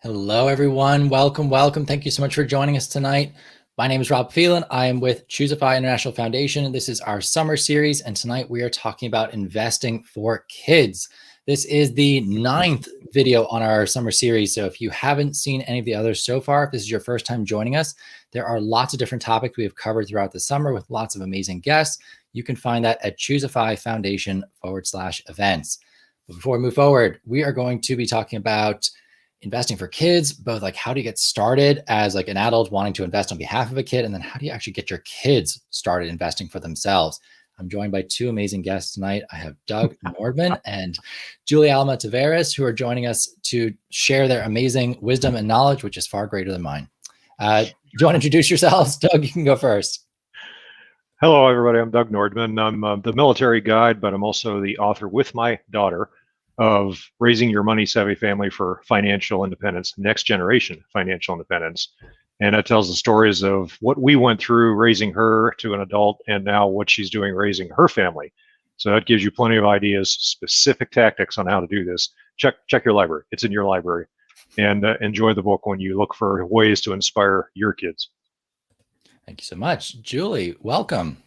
Hello, everyone. Welcome, welcome. Thank you so much for joining us tonight. My name is Rob Phelan. I am with ChooseFI International Foundation. This is our summer series, and tonight we are talking about investing for kids. This is the 9th video on our summer series. So if you haven't seen any of the others so far, if this is your first time joining us, there are lots of different topics we have covered throughout the summer with lots of amazing guests. You can find that at ChooseFI Foundation /events. But before we move forward, we are going to be talking about investing for kids, both like how do you get started as like an adult wanting to invest on behalf of a kid, and then how do you actually get your kids started investing for themselves. I'm joined by two amazing guests tonight. I have Doug Nordman and Julie Alma Taveras, who are joining us to share their amazing wisdom and knowledge, which is far greater than mine. Do you want to introduce yourselves? Doug, you can go first. Hello, everybody. I'm Doug Nordman. I'm the military guide, but I'm also the author with my daughter of Raising Your Money Savvy Family for Financial Independence, Next Generation Financial Independence. And it tells the stories of what we went through raising her to an adult and now what she's doing raising her family. So that gives you plenty of ideas, specific tactics on how to do this. Check your library. It's in your library. And enjoy the book when you look for ways to inspire your kids. Thank you so much. Julie, welcome.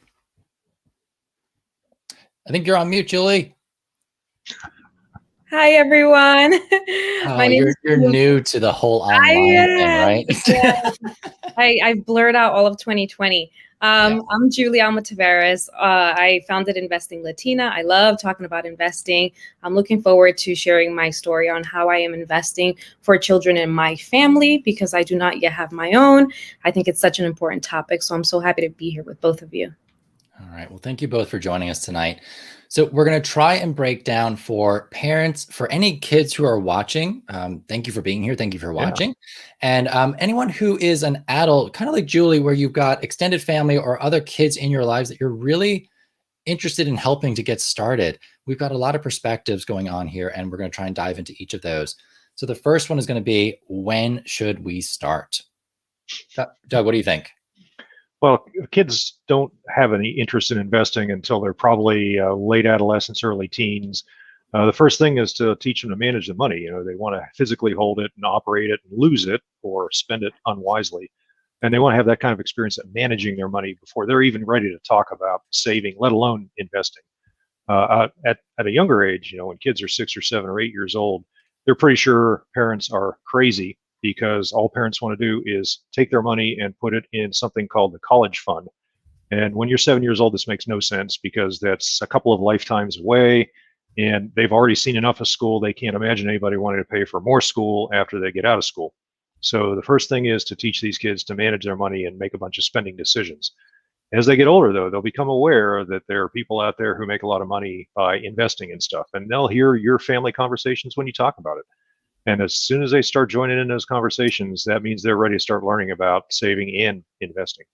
I think you're on mute, Julie. Hi, everyone. My name you're new to the whole online thing, right? Yeah. I blurred out all of 2020. I'm Julie Alma Taveras. I founded Investing Latina. I love talking about investing. I'm looking forward to sharing my story on how I am investing for children in my family because I do not yet have my own. I think it's such an important topic. So I'm so happy to be here with both of you. All right. Well, thank you both for joining us tonight. So we're going to try and break down for parents, for any kids who are watching. Thank you for being here. Thank you for watching. And anyone who is an adult, kind of like Julie, where you've got extended family or other kids in your lives that you're really interested in helping to get started. We've got a lot of perspectives going on here, and we're going to try and dive into each of those. So the first one is going to be, when should we start? Doug, what do you think? Well, kids don't have any interest in investing until they're probably late adolescence, early teens. The first thing is to teach them to manage the money. You know, they want to physically hold it and operate it and lose it or spend it unwisely. And they want to have that kind of experience at managing their money before they're even ready to talk about saving, let alone investing. At a younger age, you know, when kids are 6 or 7 or 8 years old, they're pretty sure parents are crazy, because all parents want to do is take their money and put it in something called the college fund. And when you're 7 years old, this makes no sense because that's a couple of lifetimes away, and they've already seen enough of school. They can't imagine anybody wanting to pay for more school after they get out of school. So the first thing is to teach these kids to manage their money and make a bunch of spending decisions. As they get older, though, they'll become aware that there are people out there who make a lot of money by investing in stuff, and they'll hear your family conversations when you talk about it. And as soon as they start joining in those conversations, that means they're ready to start learning about saving and investing.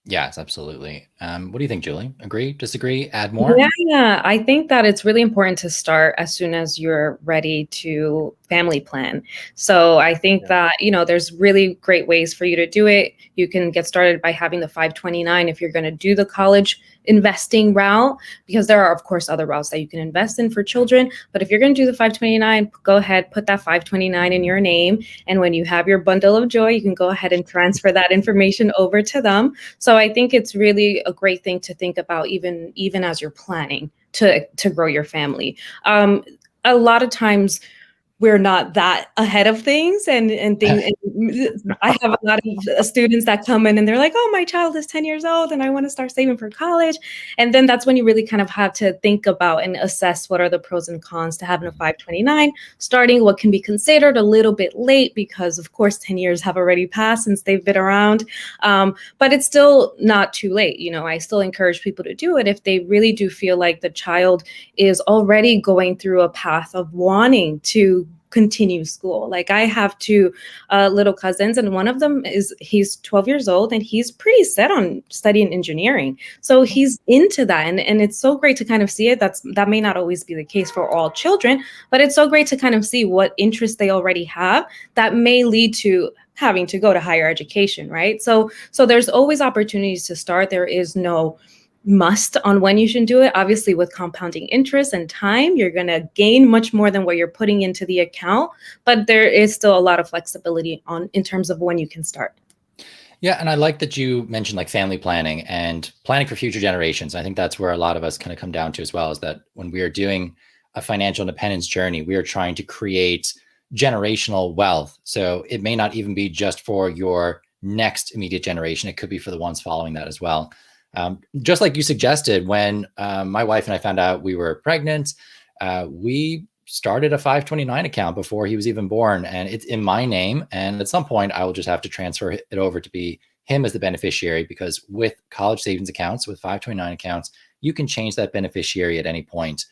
Yes, absolutely. What do you think, Julie? Agree, disagree, add more? Yeah, I think that it's really important to start as soon as you're ready to family plan. So I think that, you know, there's really great ways for you to do it. You can get started by having the 529 if you're going to do the college investing route, because there are, of course, other routes that you can invest in for children. But if you're going to do the 529, go ahead, put that 529 in your name. And when you have your bundle of joy, you can go ahead and transfer that information over to them. So I think it's really a great thing to think about, even as you're planning to grow your family. A lot of times we're not that ahead of things, and things. And I have a lot of students that come in and they're like, "Oh, my child is 10 years old and I want to start saving for college." And then that's when you really kind of have to think about and assess what are the pros and cons to having a 529, starting what can be considered a little bit late because, of course, 10 years have already passed since they've been around. But it's still not too late. You know, I still encourage people to do it if they really do feel like the child is already going through a path of wanting to continue school. Like, I have two little cousins, and one of them he's 12 years old and he's pretty set on studying engineering. So he's into that. And it's so great to kind of see it. That may not always be the case for all children, but it's so great to kind of see what interests they already have that may lead to having to go to higher education, right? So there's always opportunities to start. There is no must on when you should do it. Obviously, with compounding interest and time, you're going to gain much more than what you're putting into the account, but there is still a lot of flexibility in terms of when you can start. Yeah, and I like that you mentioned like family planning and planning for future generations. I think that's where a lot of us kind of come down to as well, is that when we are doing a financial independence journey, we are trying to create generational wealth. So it may not even be just for your next immediate generation. It could be for the ones following that as well. Just like you suggested, when my wife and I found out we were pregnant, we started a 529 account before he was even born, and it's in my name. And at some point I will just have to transfer it over to be him as the beneficiary, because with college savings accounts, with 529 accounts, you can change that beneficiary at any point.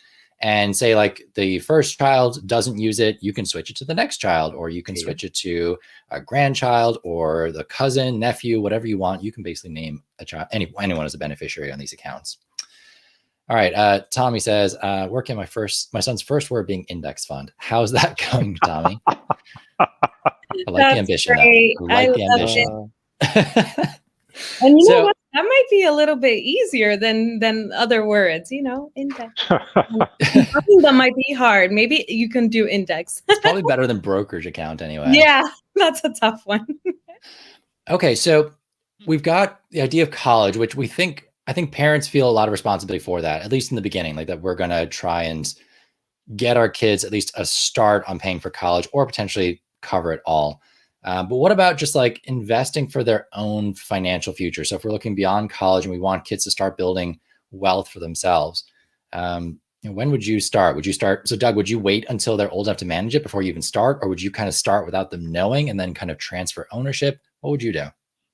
And say like the first child doesn't use it, you can switch it to the next child, or you can switch it to a grandchild or the cousin, nephew, whatever you want. You can basically name a child, anyone as a beneficiary on these accounts. All right. Tommy says, working my son's first word being index fund. How's that going, Tommy? I like the ambition. Great. I like the ambition. And you know what? That might be a little bit easier than other words, index. I think that might be hard. Maybe you can do index. It's probably better than brokerage account anyway. Yeah, that's a tough one. Okay, so we've got the idea of college, which I think parents feel a lot of responsibility for that, at least in the beginning, like that we're going to try and get our kids at least a start on paying for college, or potentially cover it all. But what about just like investing for their own financial future? So if we're looking beyond college and we want kids to start building wealth for themselves, when would you start? So Doug, would you wait until they're old enough to manage it before you even start? Or would you kind of start without them knowing and then kind of transfer ownership? What would you do?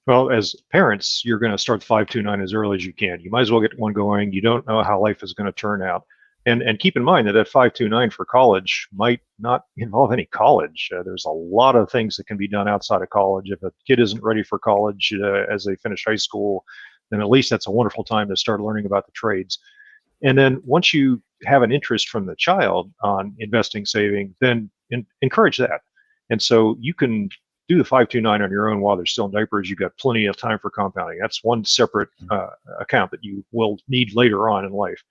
Well, as parents, you're going to start 529 as early as you can. You might as well get one going. You don't know how life is going to turn out. And keep in mind that 529 for college might not involve any college. There's a lot of things that can be done outside of college. If a kid isn't ready for college as they finish high school, then at least that's a wonderful time to start learning about the trades. And then once you have an interest from the child on investing, saving, then encourage that. And so you can do the 529 on your own while they're still in diapers. You've got plenty of time for compounding. That's one separate account that you will need later on in life.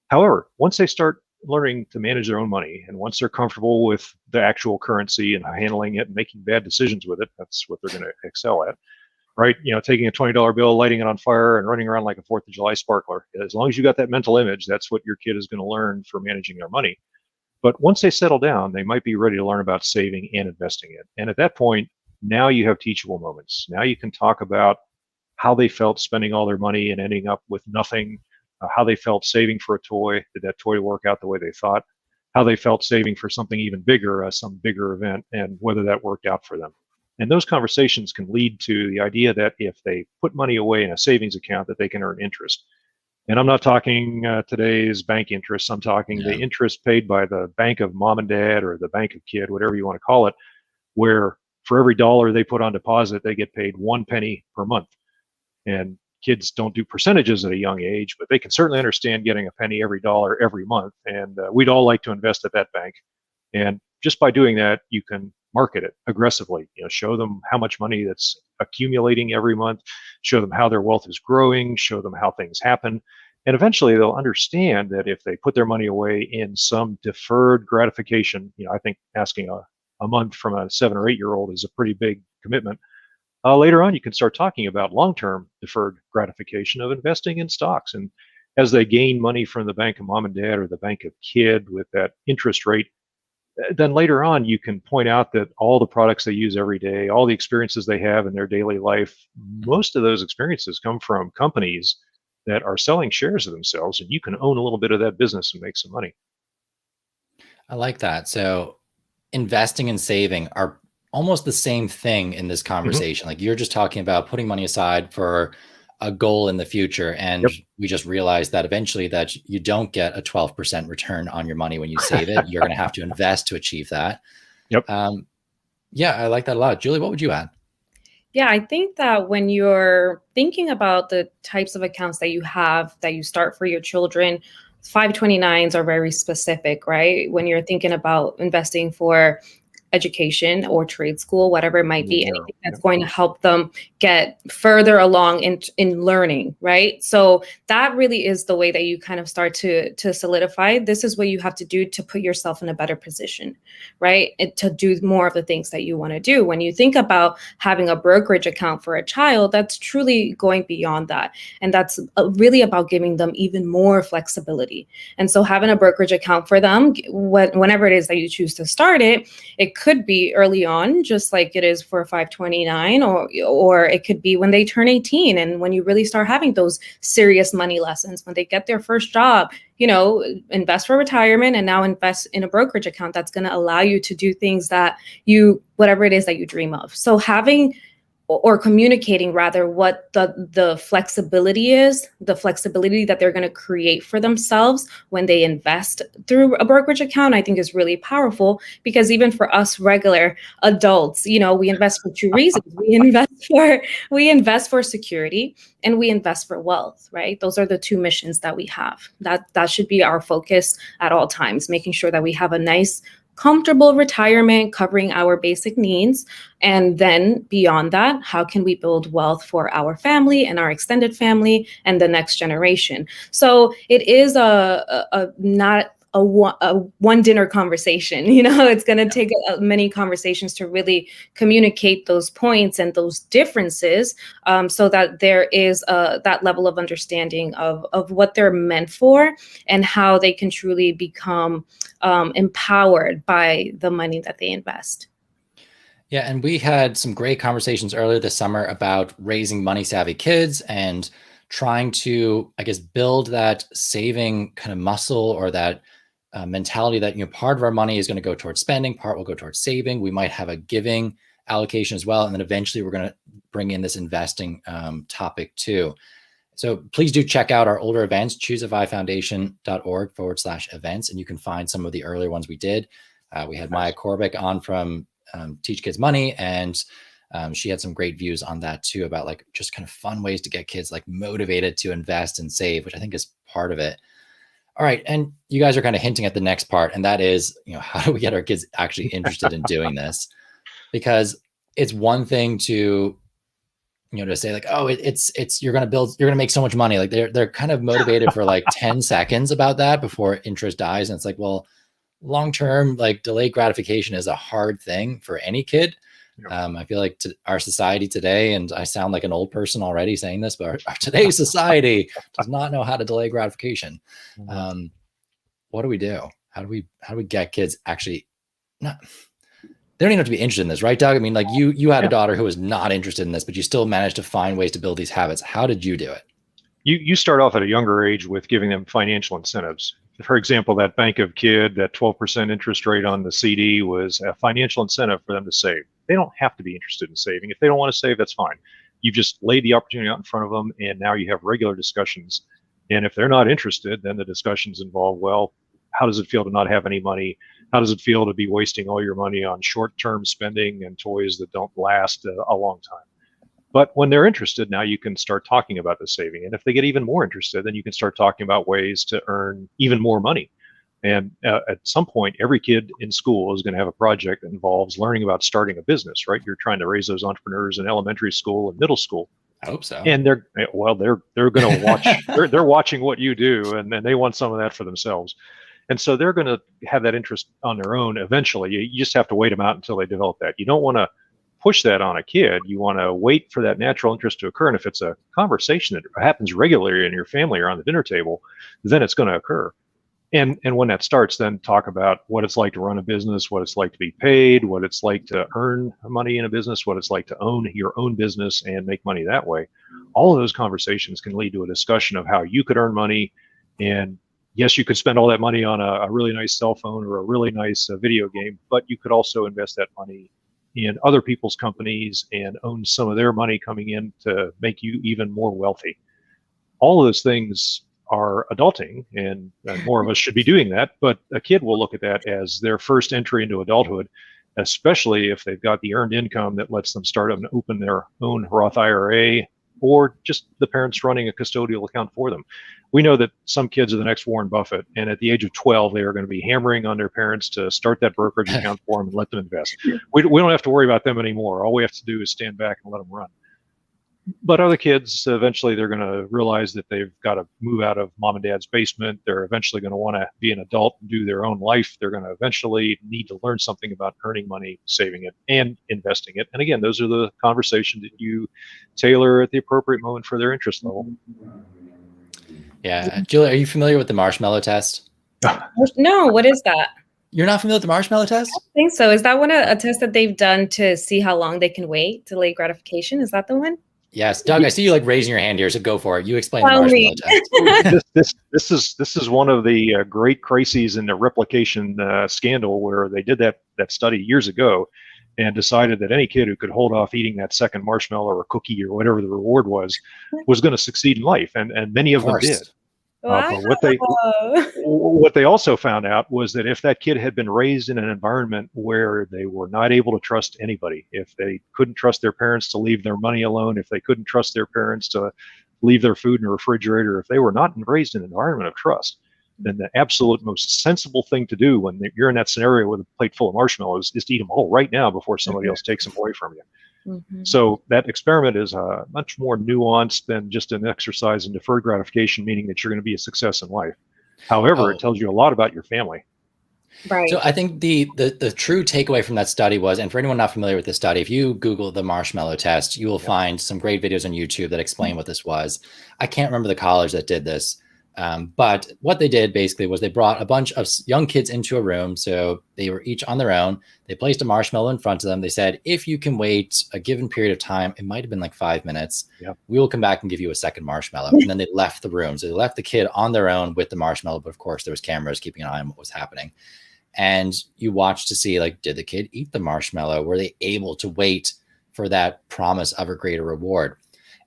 However, once they start learning to manage their own money, and once they're comfortable with the actual currency and handling it and making bad decisions with it, that's what they're going to excel at, right? Taking a $20 bill, lighting it on fire, and running around like a 4th of July sparkler. As long as you got that mental image, that's what your kid is going to learn for managing their money. But once they settle down, they might be ready to learn about saving and investing it. And at that point, now you have teachable moments. Now you can talk about how they felt spending all their money and ending up with nothing. How they felt saving for a toy. Did that toy work out the way they thought? How they felt saving for something even bigger, some bigger event, and whether that worked out for them. And those conversations can lead to the idea that if they put money away in a savings account, that they can earn interest. And I'm not talking today's bank interest. I'm talking the interest paid by the bank of mom and dad, or the bank of kid, whatever you want to call it, where for every dollar they put on deposit, they get paid 1 penny per month. And kids don't do percentages at a young age, but they can certainly understand getting a penny every dollar every month. And we'd all like to invest at that bank. And just by doing that, you can market it aggressively. Show them how much money that's accumulating every month, show them how their wealth is growing, show them how things happen. And eventually they'll understand that if they put their money away in some deferred gratification, I think asking a month from a 7 or 8 year old is a pretty big commitment. Later on, you can start talking about long-term deferred gratification of investing in stocks. And as they gain money from the bank of mom and dad or the bank of kid with that interest rate, then later on, you can point out that all the products they use every day, all the experiences they have in their daily life, most of those experiences come from companies that are selling shares of themselves, and you can own a little bit of that business and make some money. I like that. So investing and saving are almost the same thing in this conversation. Like you're just talking about putting money aside for a goal in the future. And we just realized that eventually that you don't get a 12% return on your money when you save it. You're going to have to invest to achieve that. Yeah, I like that a lot. Julie, what would you add? Yeah, I think that when you're thinking about the types of accounts that you have, that you start for your children, 529s are very specific, right? When you're thinking about investing for education or trade school, whatever it might be, Yeah. anything that's going to help them get further along in learning, right? So that really is the way that you kind of start to solidify. This is what you have to do to put yourself in a better position, right? To do more of the things that you want to do. When you think about having a brokerage account for a child, that's truly going beyond that. And that's really about giving them even more flexibility. And so having a brokerage account for them, whenever it is that you choose to start it, it could be early on, just like it is for 529, or it could be when they turn 18 and when you really start having those serious money lessons, when they get their first job, invest for retirement and now invest in a brokerage account that's going to allow you to do things that whatever it is that you dream of. So having or communicating rather what the flexibility is, the flexibility that they're going to create for themselves when they invest through a brokerage account, I think is really powerful, because even for us regular adults, we invest for two reasons. We invest for security, and we invest for wealth, right? Those are the two missions that we have. That should be our focus at all times, making sure that we have a nice, comfortable retirement covering our basic needs. And then beyond that, how can we build wealth for our family and our extended family and the next generation? So it is not a one dinner conversation. It's going to take many conversations to really communicate those points and those differences, so that there is that level of understanding of what they're meant for and how they can truly become empowered by the money that they invest. Yeah, and we had some great conversations earlier this summer about raising money savvy kids and trying to, I guess, build that saving kind of muscle, or that mentality that, part of our money is going to go towards spending, part will go towards saving. We might have a giving allocation as well. And then eventually we're going to bring in this investing topic too. So please do check out our older events, ChooseFIFoundation.org/events. And you can find some of the earlier ones we did. We had Maya Korbick on from Teach Kids Money, and she had some great views on that too, about like just kind of fun ways to get kids like motivated to invest and save, which I think is part of it. All right. And you guys are kind of hinting at the next part, and that is, how do we get our kids actually interested in doing this? Because it's one thing to, to say like, oh, you're going to make so much money. Like they're kind of motivated for like 10 seconds about that before interest dies. And it's like, well, long-term, like delayed gratification is a hard thing for any kid. I feel like our society today, and I sound like an old person already saying this, but our today's society does not know how to delay gratification. What do we do? How do we get kids actually they don't even have to be interested in this, right, Doug? I mean, like you had a daughter who was not interested in this, but you still managed to find ways to build these habits. How did you do it? You start off at a younger age with giving them financial incentives. For example, that bank of kid, that 12% interest rate on the CD was a financial incentive for them to save. They don't have to be interested in saving. If they don't want to save, that's fine. You've just laid the opportunity out in front of them, and now you have regular discussions. And if they're not interested, then the discussions involve, well, how does it feel to not have any money? How does it feel to be wasting all your money on short-term spending and toys that don't last a long time? But when they're interested, now you can start talking about the saving. And if they get even more interested, then you can start talking about ways to earn even more money. And at some point, every kid in school is going to have a project that involves learning about starting a business, right? You're trying to raise those entrepreneurs in elementary school and middle school. I hope so. And they're going to watch, they're watching what you do, and then they want some of that for themselves. And so they're going to have that interest on their own eventually. You just have to wait them out until they develop that. You don't want to push that on a kid. You want to wait for that natural interest to occur. And if it's a conversation that happens regularly in your family or on the dinner table, then it's going to occur. And when that starts, then talk about what it's like to run a business, what it's like to be paid, what it's like to earn money in a business, what it's like to own your own business and make money that way. All of those conversations can lead to a discussion of how you could earn money. And yes, you could spend all that money on a really nice cell phone or a really nice video game, but you could also invest that money in other people's companies and own some of their money coming in to make you even more wealthy. All of those things are adulting, and more of us should be doing that. But a kid will look at that as their first entry into adulthood, especially if they've got the earned income that lets them start up and open their own Roth IRA or just the parents running a custodial account for them. We know that some kids are the next Warren Buffett, and at the age of 12, they are going to be hammering on their parents to start that brokerage account for them and let them invest. We don't have to worry about them anymore. All we have to do is stand back and let them run. But other kids, eventually they're going to realize that they've got to move out of mom and dad's basement. They're eventually going to want to be an adult and do their own life. They're going to eventually need to learn something about earning money, saving it, and investing it. And again, those are the conversations that you tailor at the appropriate moment for their interest level. Yeah. Julie, are you familiar with the Marshmallow Test? No, what is that? You're not familiar with the Marshmallow Test? I think so. Is that one a test that they've done to see how long they can wait, delay gratification? Is that the one? Yes. Doug, I see you like raising your hand here, so go for it. You explain the Marshmallow Test. This is one of the great crises in the replication scandal, where they did that study years ago and decided that any kid who could hold off eating that second marshmallow or cookie or whatever the reward was going to succeed in life, and many of them did. Wow. But what they also found out was that if that kid had been raised in an environment where they were not able to trust anybody, if they couldn't trust their parents to leave their money alone, if they couldn't trust their parents to leave their food in a refrigerator, if they were not raised in an environment of trust, then the absolute most sensible thing to do when you're in that scenario with a plate full of marshmallows is to eat them all right now before somebody else takes them away from you. Mm-hmm. So that experiment is much more nuanced than just an exercise in deferred gratification, meaning that you're going to be a success in life. However, it tells you a lot about your family. Right. So I think the true takeaway from that study was, and for anyone not familiar with this study, if you Google the Marshmallow Test, you will find some great videos on YouTube that explain what this was. I can't remember the college that did this. But what they did basically was they brought a bunch of young kids into a room. So they were each on their own. They placed a marshmallow in front of them. They said, if you can wait a given period of time, it might've been like 5 minutes. We will come back and give you a second marshmallow. And then they left the room. So they left the kid on their own with the marshmallow. But of course there was cameras keeping an eye on what was happening. And you watch to see, like, did the kid eat the marshmallow? Were they able to wait for that promise of a greater reward?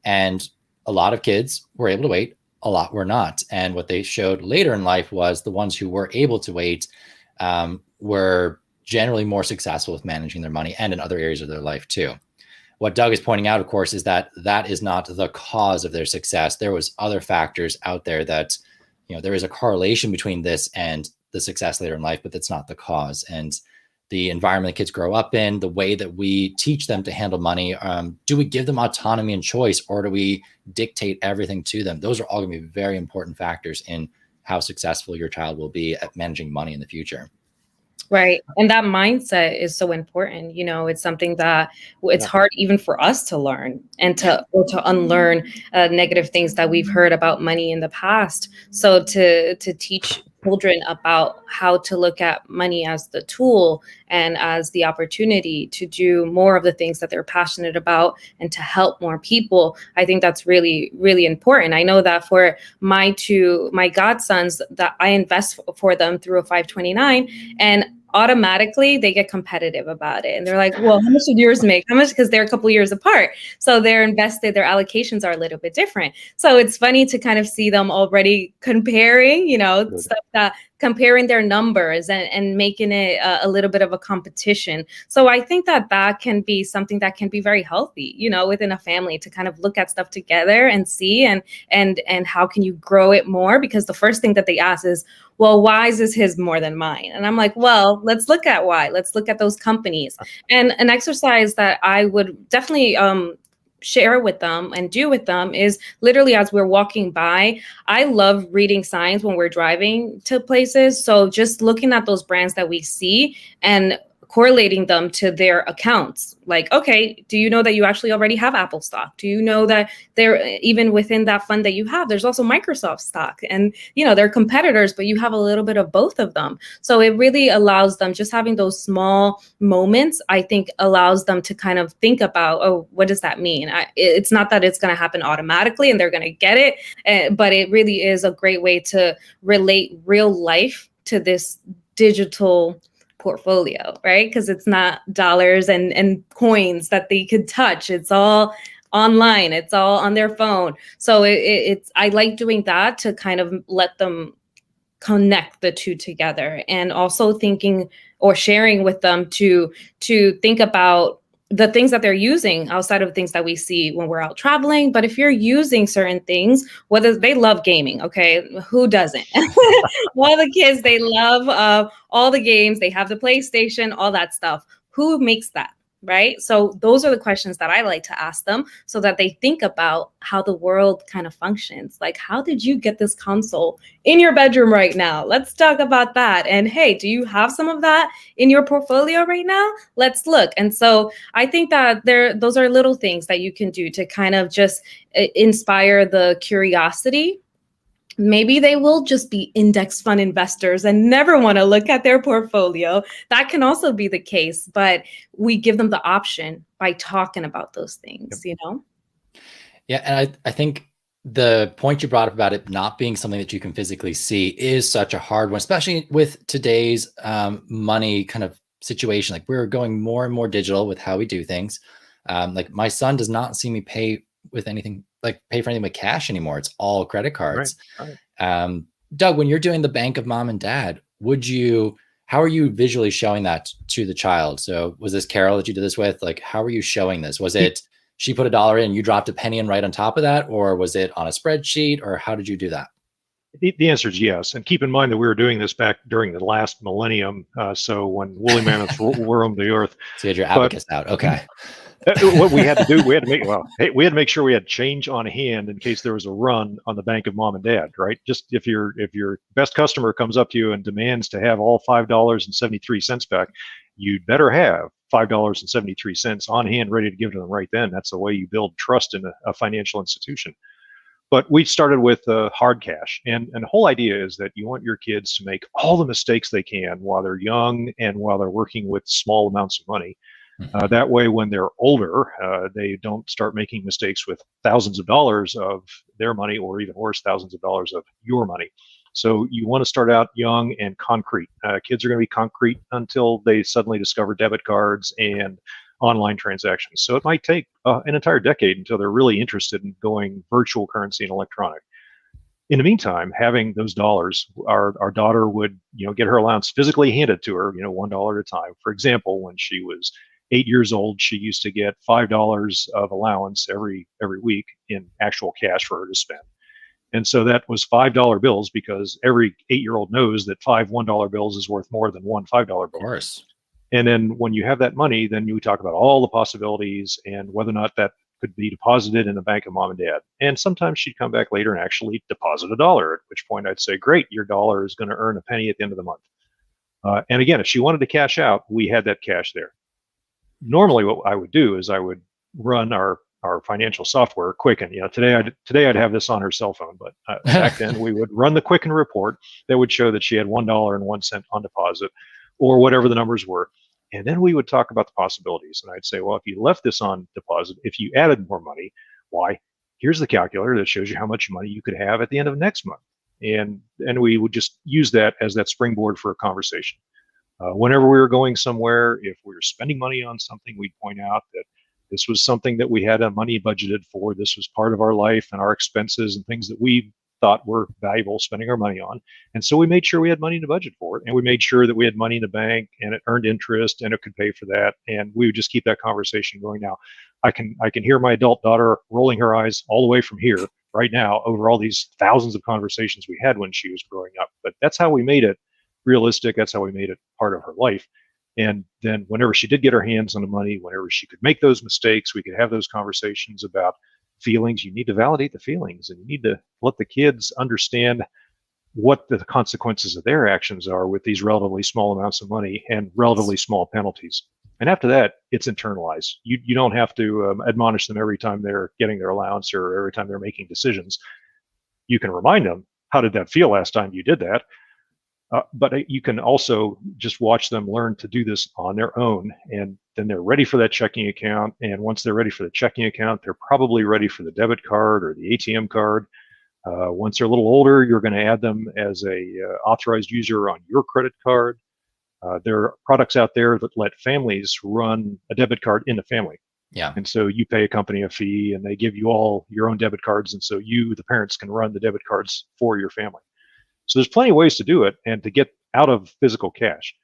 And a lot of kids were able to wait. A lot were not. And what they showed later in life was the ones who were able to wait were generally more successful with managing their money and in other areas of their life too. What Doug is pointing out, of course, is that that is not the cause of their success. There was other factors out there that, there is a correlation between this and the success later in life, but that's not the cause. And the environment that kids grow up in, the way that we teach them to handle money. Do we give them autonomy and choice, or do we dictate everything to them? Those are all going to be very important factors in how successful your child will be at managing money in the future. Right. And that mindset is so important. It's something that it's hard even for us to learn and to unlearn negative things that we've heard about money in the past. So to teach children about how to look at money as the tool and as the opportunity to do more of the things that they're passionate about and to help more people, I think that's really, really important. I know that for my godsons, that I invest for them through a 529, and automatically they get competitive about it. And they're like, well, how much did yours make? How much? Because they're a couple years apart. So they're invested, their allocations are a little bit different. So it's funny to kind of see them already comparing, stuff that comparing their numbers and making it a little bit of a competition. So I think that can be something that can be very healthy, within a family, to kind of look at stuff together and see and how can you grow it more? Because the first thing that they ask is, well, why is his more than mine? And I'm like, well, let's look at why. Let's look at those companies. And an exercise that I would definitely share with them and do with them is literally as we're walking by. I love reading signs when we're driving to places. So just looking at those brands that we see and correlating them to their accounts. Like, okay, do you know that you actually already have Apple stock? Do you know that they're even within that fund that you have, there's also Microsoft stock, and they're competitors, but you have a little bit of both of them. So it really allows them, just having those small moments, I think allows them to kind of think about, oh, what does that mean? It's not that it's going to happen automatically and they're going to get it, but it really is a great way to relate real life to this digital portfolio, right? Because it's not dollars and coins that they could touch. It's all online. It's all on their phone. So it's I like doing that to kind of let them connect the two together, and also thinking or sharing with them to think about the things that they're using outside of things that we see when we're out traveling. But if you're using certain things, whether they love gaming, okay, who doesn't? All the kids, they love all the games. They have the PlayStation, all that stuff. Who makes that? Right? So those are the questions that I like to ask them so that they think about how the world kind of functions. Like, how did you get this console in your bedroom right now? Let's talk about that. And hey, do you have some of that in your portfolio right now? Let's look. And so I think that those are little things that you can do to kind of just inspire the curiosity. Maybe they will just be index fund investors and never want to look at their portfolio. That can also be the case, but we give them the option by talking about those things, you know? Yeah, and I think the point you brought up about it not being something that you can physically see is such a hard one, especially with today's money kind of situation. Like, we're going more and more digital with how we do things. Like, my son does not see me pay with anything, like pay for anything with cash anymore. It's all credit cards. Right. Doug, when you're doing the bank of mom and dad, how are you visually showing that to the child? So was this Carol that you did this with? Like, how are you showing this? Was it she put $1 in, you dropped a penny in right on top of that? Or was it on a spreadsheet? Or how did you do that? The answer is yes. And keep in mind that we were doing this back during the last millennium. So when woolly mammoths roamed the earth. So you had your abacus out. Okay. What we had to do, we had to make sure we had change on hand in case there was a run on the bank of mom and dad, right? Just if your best customer comes up to you and demands to have all $5.73 back, you'd better have $5.73 on hand ready to give to them right then. That's the way you build trust in a financial institution. But we started with hard cash. And the whole idea is that you want your kids to make all the mistakes they can while they're young and while they're working with small amounts of money. That way, when they're older, they don't start making mistakes with thousands of dollars of their money, or even worse, thousands of dollars of your money. So you want to start out young and concrete. Kids are going to be concrete until they suddenly discover debit cards and online transactions. So it might take an entire decade until they're really interested in going virtual currency and electronic. In the meantime, having those dollars, our daughter would, get her allowance physically handed to her, $1 at a time. For example, when she was 8 years old, she used to get $5 of allowance every week in actual cash for her to spend. And so that was $5 bills, because every 8-year-old knows that 5 $1 bills is worth more than one $5 bill. Of course. And then when you have that money, then you talk about all the possibilities and whether or not that could be deposited in the bank of mom and dad. And sometimes she'd come back later and actually deposit $1, at which point I'd say, great, your dollar is going to earn a penny at the end of the month. And again, if she wanted to cash out, we had that cash there. Normally what I would do is I would run our financial software, Quicken. Today I'd have this on her cell phone, but back then we would run the Quicken report that would show that she had $1.01 on deposit, or whatever the numbers were. And then we would talk about the possibilities. And I'd say, well, if you left this on deposit, if you added more money, why? Here's the calculator that shows you how much money you could have at the end of next month. And we would just use that as that springboard for a conversation. Whenever we were going somewhere, if we were spending money on something, we'd point out that this was something that we had a money budgeted for. This was part of our life and our expenses and things that we thought were valuable spending our money on. And so we made sure we had money to budget for it. And we made sure that we had money in the bank and it earned interest and it could pay for that. And we would just keep that conversation going. Now, I can hear my adult daughter rolling her eyes all the way from here right now over all these thousands of conversations we had when she was growing up. But that's how we made it realistic. That's how we made it part of her life. And then whenever she did get her hands on the money, whenever she could make those mistakes, we could have those conversations about feelings. You need to validate the feelings, and you need to let the kids understand what the consequences of their actions are with these relatively small amounts of money and relatively small penalties. And after that, it's internalized. You don't have to admonish them every time they're getting their allowance or every time they're making decisions. You can remind them, how did that feel last time you did that? But you can also just watch them learn to do this on their own, and then they're ready for that checking account. And once they're ready for the checking account, they're probably ready for the debit card or the ATM card. Once they're a little older, you're going to add them as a authorized user on your credit card. There are products out there that let families run a debit card in the family. Yeah. And so you pay a company a fee, and they give you all your own debit cards. And so you, the parents, can run the debit cards for your family. So there's plenty of ways to do it and to get out of physical cash.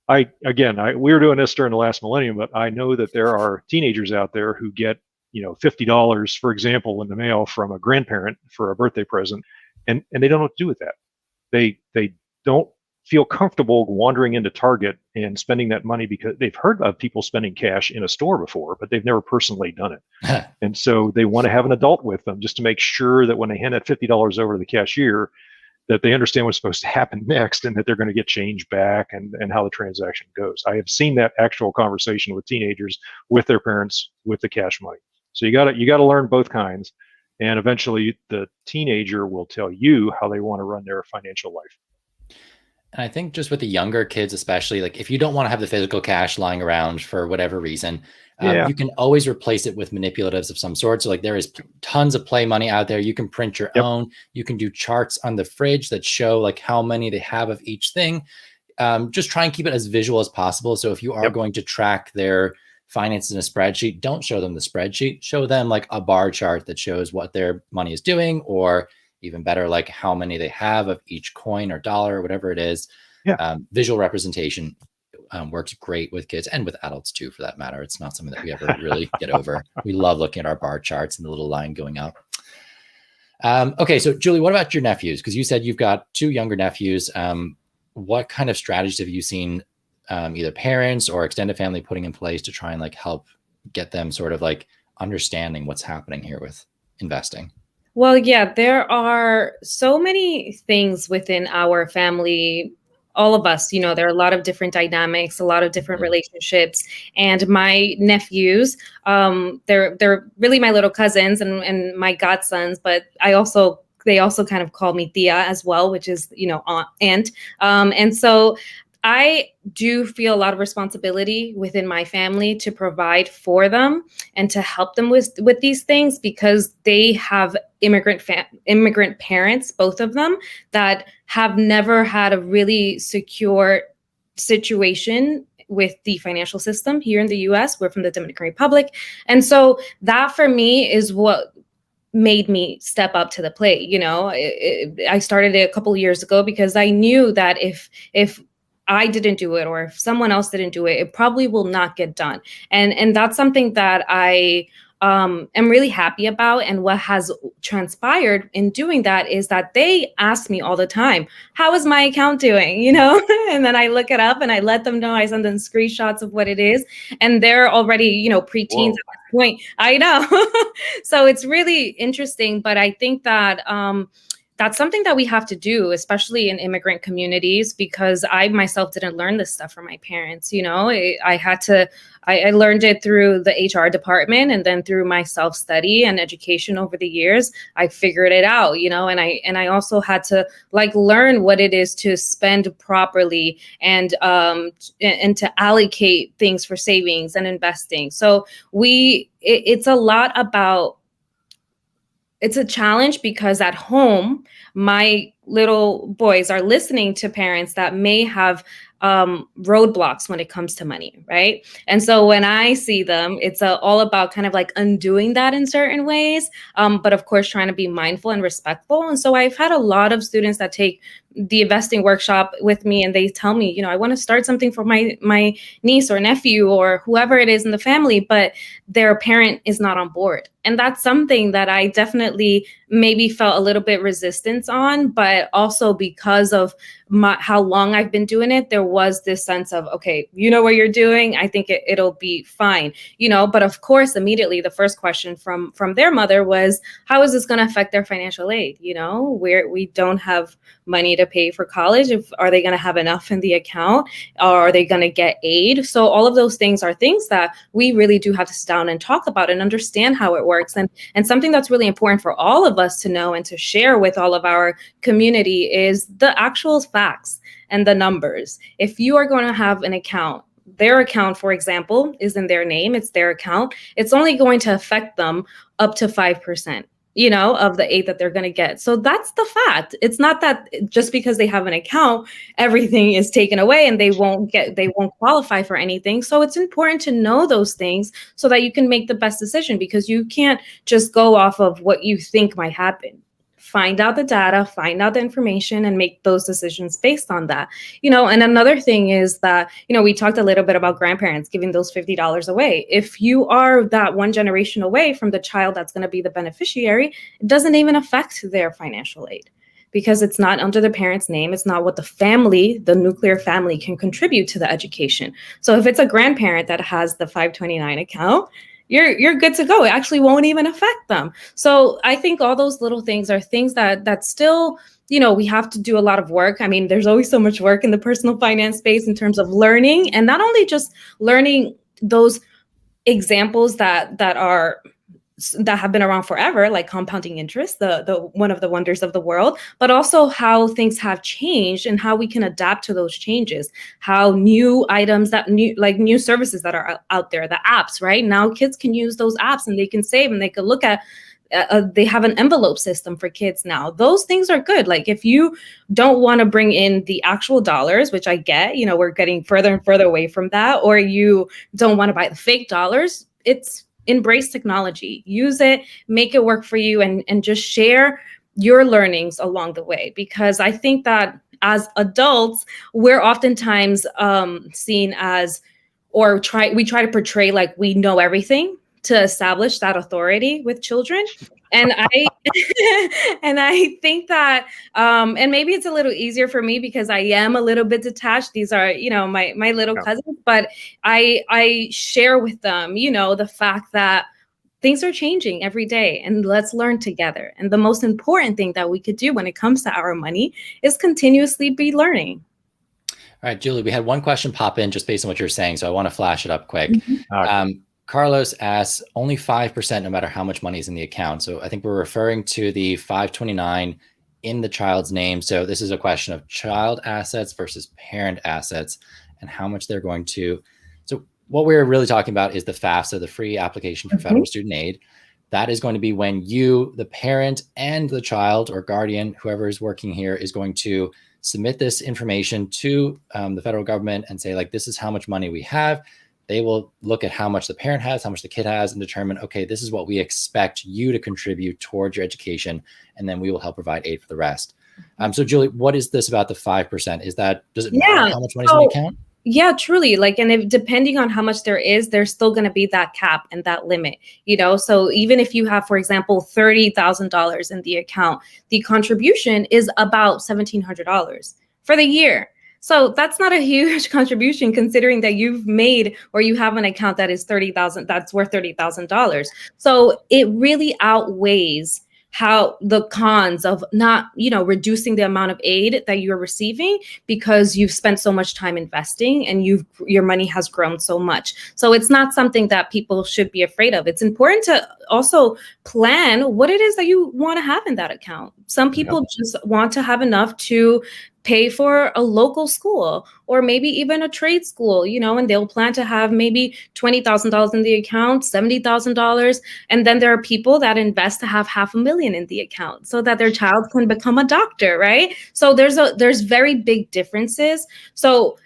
I we were doing this during the last millennium, but I know that there are teenagers out there who get, $50, for example, in the mail from a grandparent for a birthday present, and they don't know what to do with that. They don't feel comfortable wandering into Target and spending that money because they've heard of people spending cash in a store before, but they've never personally done it. And so they want to have an adult with them just to make sure that when they hand that $50 over to the cashier, that they understand what's supposed to happen next and that they're going to get change back and how the transaction goes. I have seen that actual conversation with teenagers with their parents with the cash money. So you got to learn both kinds, and eventually the teenager will tell you how they want to run their financial life. And I think just with the younger kids, especially, like if you don't want to have the physical cash lying around for whatever reason, you can always replace it with manipulatives of some sort. So like there is tons of play money out there. You can print your own. You can do charts on the fridge that show like how many they have of each thing. Just try and keep it as visual as possible. So if you are going to track their finances in a spreadsheet, don't show them the spreadsheet. Show them like a bar chart that shows what their money is doing, or even better, like how many they have of each coin or dollar or whatever it is. Visual representation works great with kids and with adults too, for that matter. It's not something that we ever really get over. We love looking at our bar charts and the little line going up. Okay, so Julie, what about your nephews? Because you said you've got 2 younger nephews. What kind of strategies have you seen either parents or extended family putting in place to try and like help get them sort of like understanding what's happening here with investing? Well, yeah, there are so many things within our family. All of us, there are a lot of different dynamics, a lot of different relationships. And my nephews, they're really my little cousins and my godsons, but they also kind of call me Tia as well, which is, aunt. And so I do feel a lot of responsibility within my family to provide for them and to help them with these things, because they have immigrant parents, both of them, that have never had a really secure situation with the financial system here in the US. We're from the Dominican Republic. And so that for me is what made me step up to the plate. I started it a couple of years ago because I knew that if I didn't do it, or if someone else didn't do it, it probably will not get done. And that's something that I am really happy about. And what has transpired in doing that is that they ask me all the time, how is my account doing? And then I look it up and I let them know. I send them screenshots of what it is. And they're already, preteens at this point. I know. So it's really interesting. But I think that that's something that we have to do, especially in immigrant communities, because I myself didn't learn this stuff from my parents. I learned it through the HR department, and then through my self-study and education over the years, I figured it out, and I also had to learn what it is to spend properly and to allocate things for savings and investing. So it's a lot about, it's a challenge because at home, my little boys are listening to parents that may have roadblocks when it comes to money, right? And so when I see them, it's all about kind of undoing that in certain ways, but of course trying to be mindful and respectful. And so I've had a lot of students that take the investing workshop with me, and they tell me, I want to start something for my niece or nephew or whoever it is in the family, but their parent is not on board. And that's something that I definitely maybe felt a little bit resistance on, but also because of how long I've been doing it, there was this sense of, okay, you know what you're doing. I think it'll be fine, but of course, immediately the first question from their mother was, how is this going to affect their financial aid? We don't have money to pay for college. Are they going to have enough in the account? Or are they going to get aid? So all of those things are things that we really do have to sit down and talk about and understand how it works. And something that's really important for all of us to know and to share with all of our community is the actual facts and the numbers. If you are going to have an account, their account, for example, is in their name, it's their account, it's only going to affect them up to 5%. Of the aid that they're going to get. So that's the fact. It's not that just because they have an account, everything is taken away and they won't qualify for anything. So it's important to know those things so that you can make the best decision, because you can't just go off of what you think might happen. find out the data, find out the information, and make those decisions based on that. And another thing is that, we talked a little bit about grandparents giving those $50 away. If you are that one generation away from the child that's going to be the beneficiary, it doesn't even affect their financial aid, because it's not under the parent's name. It's not what the nuclear family can contribute to the education. So if it's a grandparent that has the 529 account, you're good to go. It actually won't even affect them. So I think all those little things are things that still, we have to do a lot of work. I mean, there's always so much work in the personal finance space in terms of learning, and not only just learning those examples that have been around forever, like compounding interest, the one of the wonders of the world, but also how things have changed and how we can adapt to those changes, how new items new services that are out there, the apps, right? Now kids can use those apps and they can save and they can look at, they have an envelope system for kids now. Those things are good. Like if you don't want to bring in the actual dollars, which I get, we're getting further and further away from that, or you don't want to buy the fake dollars, embrace technology, use it, make it work for you, and just share your learnings along the way. Because I think that as adults, we're oftentimes seen as, we try to portray like we know everything to establish that authority with children. And I think that, and maybe it's a little easier for me because I am a little bit detached. These are, my little cousins, but I share with them, the fact that things are changing every day and let's learn together. And the most important thing that we could do when it comes to our money is continuously be learning. All right, Julie, we had one question pop in just based on what you're saying, so I want to flash it up quick. Mm-hmm. Carlos asks, only 5% no matter how much money is in the account. So I think we're referring to the 529 in the child's name. So this is a question of child assets versus parent assets and how much they're going to. So what we're really talking about is the FAFSA, the free application for federal student aid. That is going to be when you, the parent, and the child or guardian, whoever is working here, is going to submit this information to the federal government and say, like, this is how much money we have. They will look at how much the parent has, how much the kid has, and determine, okay, this is what we expect you to contribute towards your education, and then we will help provide aid for the rest. So Julie, what is this about the 5%? Does it matter how much money is in the account? Yeah, truly. And depending on how much there is, there's still going to be that cap and that limit, So even if you have, for example, $30,000 in the account, the contribution is about $1,700 for the year. So that's not a huge contribution considering that you've made or you have an account that is that's worth $30,000. So it really outweighs how the cons of not, reducing the amount of aid that you're receiving because you've spent so much time investing and your money has grown so much. So it's not something that people should be afraid of. It's important to also plan what it is that you want to have in that account. Some people just want to have enough to pay for a local school or maybe even a trade school, and they'll plan to have maybe $20,000 in the account, $70,000. And then there are people that invest to have $500,000 in the account so that their child can become a doctor, right? So there's very big differences. So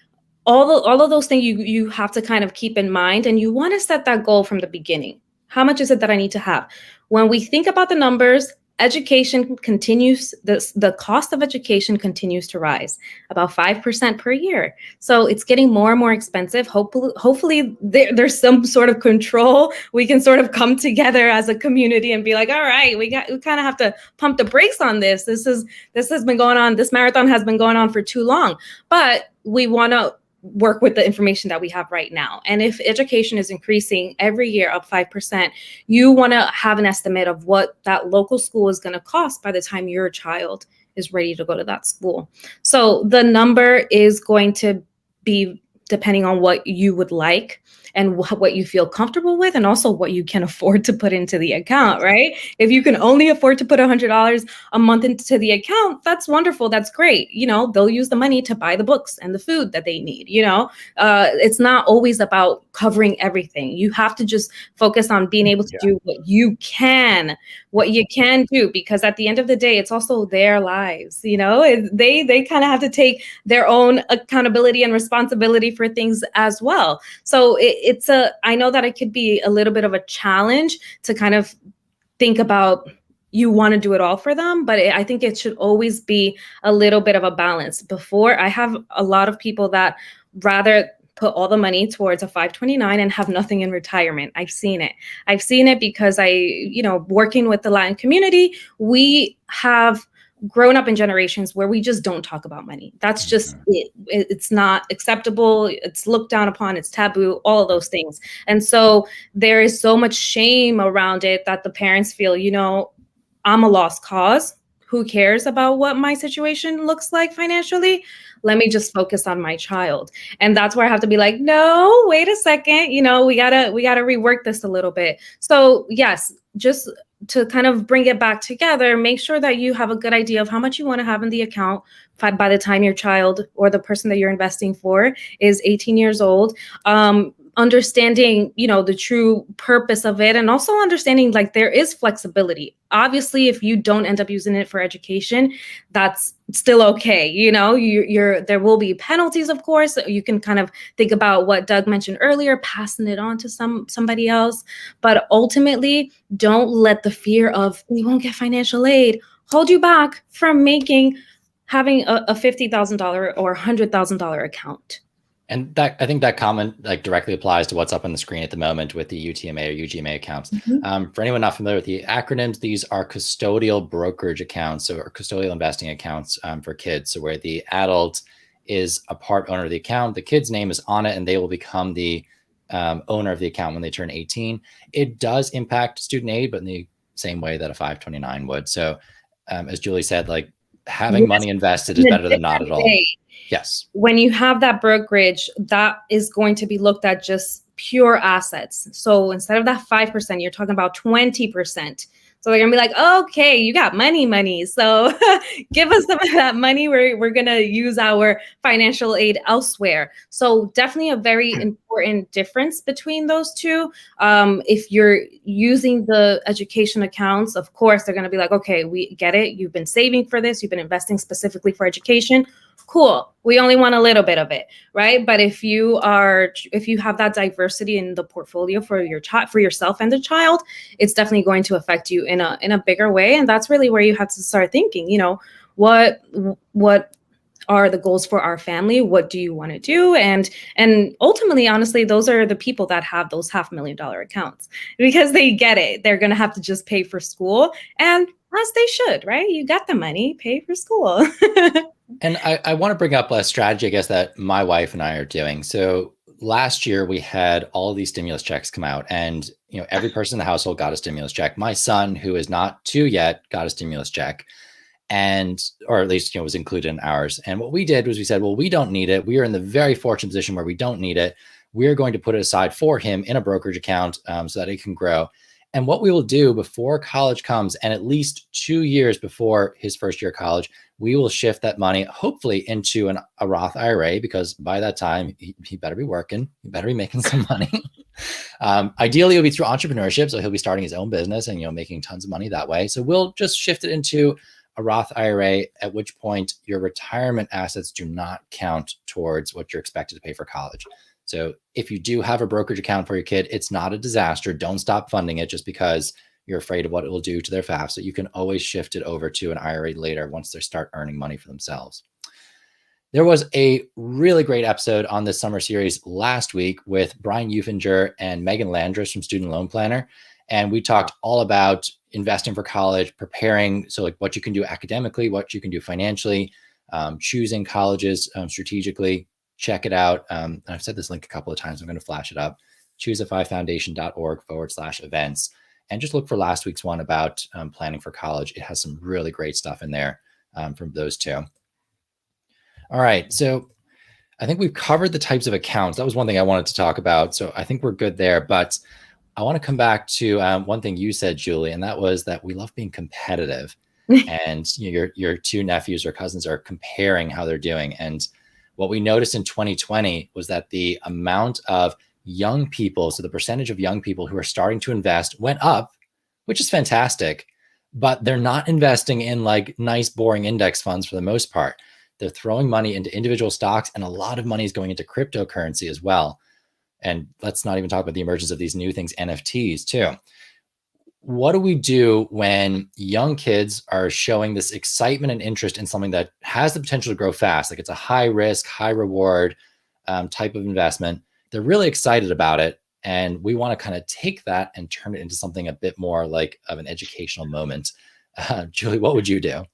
all of those things you have to kind of keep in mind, and you want to set that goal from the beginning. How much is it that I need to have? When we think about the numbers, education continues, the cost of education continues to rise about 5% per year. So it's getting more and more expensive. Hopefully there's some sort of control. We can sort of come together as a community and be like, all right, we kind of have to pump the brakes on this. This has been going on. This marathon has been going on for too long, but we want to work with the information that we have right now. And if education is increasing every year up 5%, you want to have an estimate of what that local school is going to cost by the time your child is ready to go to that school. So the number is going to be depending on what you would like and what you feel comfortable with, and also what you can afford to put into the account, right? If you can only afford to put $100 a month into the account, that's wonderful. That's great. They'll use the money to buy the books and the food that they need. It's not always about covering everything. You have to just focus on being able to do what you can do, because at the end of the day, it's also their lives. They kind of have to take their own accountability and responsibility for things as well. So I know that it could be a little bit of a challenge to kind of think about, you want to do it all for them, but I think it should always be a little bit of a balance. Before, I have a lot of people that rather put all the money towards a 529 and have nothing in retirement. I've seen it. I've seen it because working with the Latin community, we have grown up in generations where we just don't talk about money. That's just it. It's not acceptable. It's looked down upon. It's taboo, all of those things. And so there is so much shame around it that the parents feel, I'm a lost cause. Who cares about what my situation looks like financially? Let me just focus on my child. And that's where I have to be like, no, wait a second. We gotta rework this a little bit. So yes, just to kind of bring it back together, make sure that you have a good idea of how much you want to have in the account by the time your child or the person that you're investing for is 18 years old. Understanding, the true purpose of it, and also understanding like there is flexibility. Obviously, if you don't end up using it for education, that's still okay. There will be penalties, of course. You can kind of think about what Doug mentioned earlier, passing it on to somebody else. But ultimately, don't let the fear of we won't get financial aid hold you back from having a $50,000 or $100,000 account. And I think that comment directly applies to what's up on the screen at the moment with the UTMA or UGMA accounts. For anyone not familiar with the acronyms, these are custodial brokerage accounts or custodial investing accounts for kids. So where the adult is a part owner of the account, the kid's name is on it, and they will become the owner of the account when they turn 18. It does impact student aid, but in the same way that a 529 would. So as Julie said, having money invested is better than not at all. Yes. When you have that brokerage, that is going to be looked at just pure assets. So instead of that 5%, you're talking about 20%. So they're gonna be like, okay, you got money. So give us some of that money. We're gonna use our financial aid elsewhere. So definitely a very important difference between those two. If you're using the education accounts, of course, they're gonna be like, okay, we get it. You've been saving for this. You've been investing specifically for education. Cool. We only want a little bit of it, right? But if you have that diversity in the portfolio for your child, for yourself and the child, it's definitely going to affect you in a bigger way. And that's really where you have to start thinking, what are the goals for our family? What do you want to do? And ultimately, honestly, those are the people that have those $500,000 accounts because they get it. They're going to have to just pay for school, and as they should, right? You got the money, pay for school. And I want to bring up a strategy, I guess, that my wife and I are doing. So last year we had all of these stimulus checks come out, and every person in the household got a stimulus check. My son, who is not 2 yet, got a stimulus check, or at least was included in ours. And what we did was we said, well, we don't need it. We are in the very fortunate position where we don't need it. We're going to put it aside for him in a brokerage account so that it can grow. And what we will do before college comes, and at least 2 years before his first year of college, we will shift that money, hopefully, into a Roth IRA, because by that time, he better be working. He better be making some money. Ideally, it'll be through entrepreneurship. So he'll be starting his own business and, making tons of money that way. So we'll just shift it into a Roth IRA, at which point your retirement assets do not count towards what you're expected to pay for college. So if you do have a brokerage account for your kid, it's not a disaster. Don't stop funding it just because you're afraid of what it will do to their FAFSA. So you can always shift it over to an IRA later once they start earning money for themselves. There was a really great episode on this summer series last week with Brian Eufinger and Megan Landris from Student Loan Planner. And we talked all about investing for college, preparing. So what you can do academically, what you can do financially, choosing colleges strategically. Check it out. I've said this link a couple of times. I'm going to flash it up. ChooseFIFoundation.org/events. And just look for last week's one about planning for college. It has some really great stuff in there from those two. All right. So I think we've covered the types of accounts. That was one thing I wanted to talk about. So I think we're good there. But I want to come back to one thing you said, Julie, and that was that we love being competitive. And your two nephews or cousins are comparing how they're doing. And what we noticed in 2020 was that the amount of young people, so the percentage of young people who are starting to invest went up, which is fantastic, but they're not investing in nice, boring index funds for the most part. They're throwing money into individual stocks, and a lot of money is going into cryptocurrency as well. And let's not even talk about the emergence of these new things, NFTs too. what do we do when young kids are showing this excitement and interest in something that has the potential to grow fast? Like it's a high risk, high reward type of investment. They're really excited about it. And we want to kind of take that and turn it into something a bit more like of an educational moment. Julie, what would you do?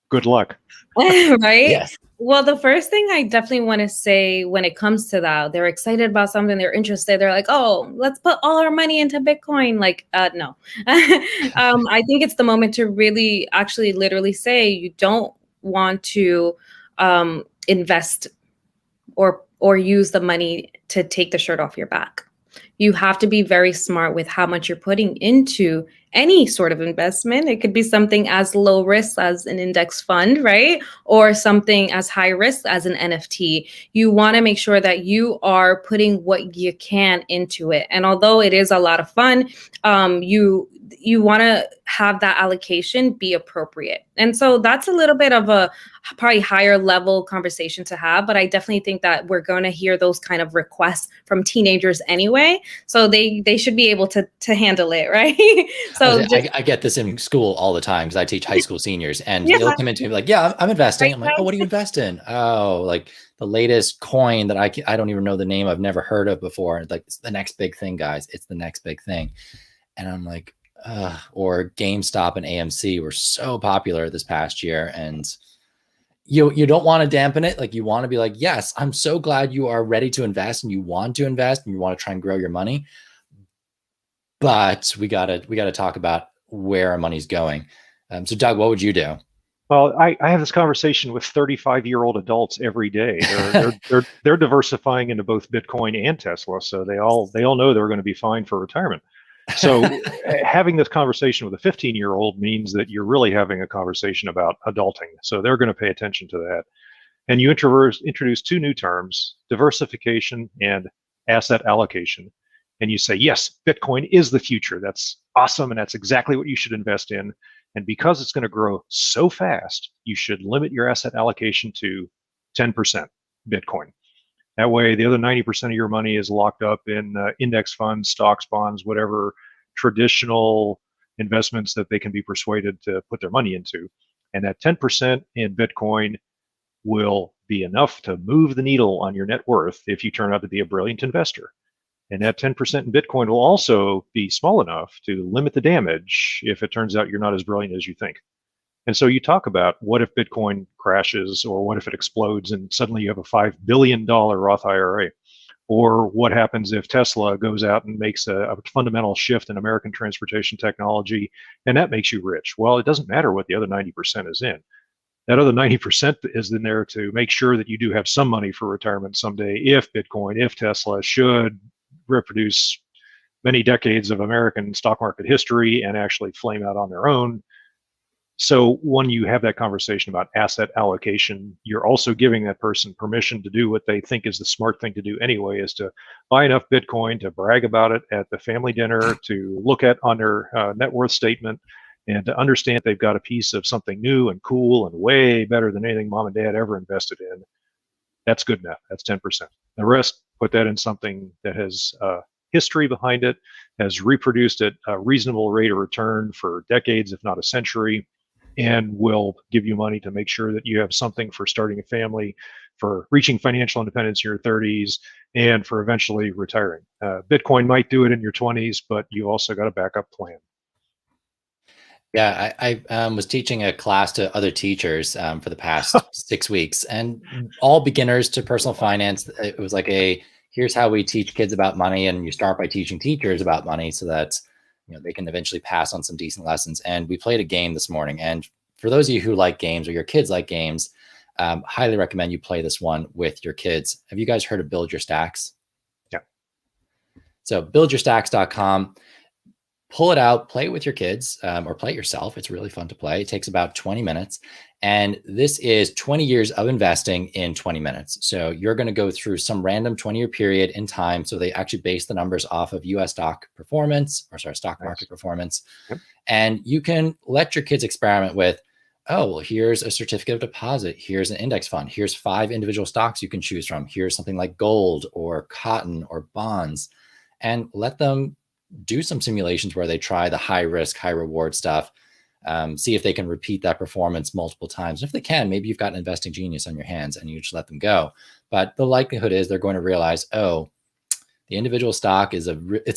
Good luck. Right? Yes. Well, the first thing I definitely want to say when it comes to that, they're excited about something, they're interested, they're like, oh, let's put all our money into Bitcoin. Like, no. I think it's the moment to really actually literally say you don't want to invest or use the money to take the shirt off your back. You have to be very smart with how much you're putting into any sort of investment. It could be something as low risk as an index fund, right? Or something as high risk as an NFT. You want to make sure that you are putting what you can into it. And although it is a lot of fun, you want to have that allocation be appropriate. And so that's a little bit of a probably higher level conversation to have, but I definitely think that we're going to hear those kind of requests from teenagers anyway. So they should be able to handle it, right? So I get this in school all the time because I teach high school seniors, and they'll come into me like, yeah, I'm investing. I'm like, oh, what do you invest in? Oh, like the latest coin that I don't even know the name, I've never heard of before. Like, it's the next big thing, guys. It's the next big thing. And I'm like, or GameStop and AMC were so popular this past year, and you don't want to dampen it. Like, you want to be like, yes, I'm so glad you are ready to invest and you want to invest and you want to try and grow your money. But we gotta talk about where our money's going. So Doug, what would you do? Well, I have this conversation with 35-year-old adults every day. They're diversifying into both Bitcoin and Tesla, so they all know they're going to be fine for retirement. So having this conversation with a 15-year-old means that you're really having a conversation about adulting. So they're going to pay attention to that. And you introduce two new terms: diversification and asset allocation. And you say, yes, Bitcoin is the future. That's awesome. And that's exactly what you should invest in. And because it's going to grow so fast, you should limit your asset allocation to 10% Bitcoin. That way, the other 90% of your money is locked up in index funds, stocks, bonds, whatever traditional investments that they can be persuaded to put their money into. And that 10% in Bitcoin will be enough to move the needle on your net worth if you turn out to be a brilliant investor. And that 10% in Bitcoin will also be small enough to limit the damage if it turns out you're not as brilliant as you think. And so you talk about, what if Bitcoin crashes, or what if it explodes and suddenly you have a $5 billion Roth IRA? Or what happens if Tesla goes out and makes a fundamental shift in American transportation technology and that makes you rich? Well, it doesn't matter what the other 90% is in. That other 90% is in there to make sure that you do have some money for retirement someday if Bitcoin, if Tesla should reproduce many decades of American stock market history and actually flame out on their own. So when you have that conversation about asset allocation, you're also giving that person permission to do what they think is the smart thing to do anyway, is to buy enough Bitcoin to brag about it at the family dinner, to look at on their net worth statement, and to understand they've got a piece of something new and cool and way better than anything mom and dad ever invested in. That's good enough. That's 10%. The rest, put that in something that has history behind it, has reproduced at a reasonable rate of return for decades, if not a century, and will give you money to make sure that you have something for starting a family, for reaching financial independence in your 30s, and for eventually retiring. Bitcoin might do it in your 20s, but you also got a backup plan. Yeah, I was teaching a class to other teachers for the past 6 weeks, and all beginners to personal finance. It was like here's how we teach kids about money, and you start by teaching teachers about money so that they can eventually pass on some decent lessons. And we played a game this morning. And for those of you who like games, or your kids like games, highly recommend you play this one with your kids. Have you guys heard of Build Your Stacks? Yeah. So buildyourstacks.com. Pull it out, play it with your kids, or play it yourself. It's really fun to play. It takes about 20 minutes. And this is 20 years of investing in 20 minutes. So you're going to go through some random 20-year period in time. So they actually base the numbers off of US stock market performance. Yep. And you can let your kids experiment with, oh, well, here's a certificate of deposit. Here's an index fund. Here's 5 individual stocks you can choose from. Here's something like gold or cotton or bonds. And let them do some simulations where they try the high risk, high reward stuff, see if they can repeat that performance multiple times. And if they can, maybe you've got an investing genius on your hands and you just let them go. But the likelihood is they're going to realize, oh, the individual stock it's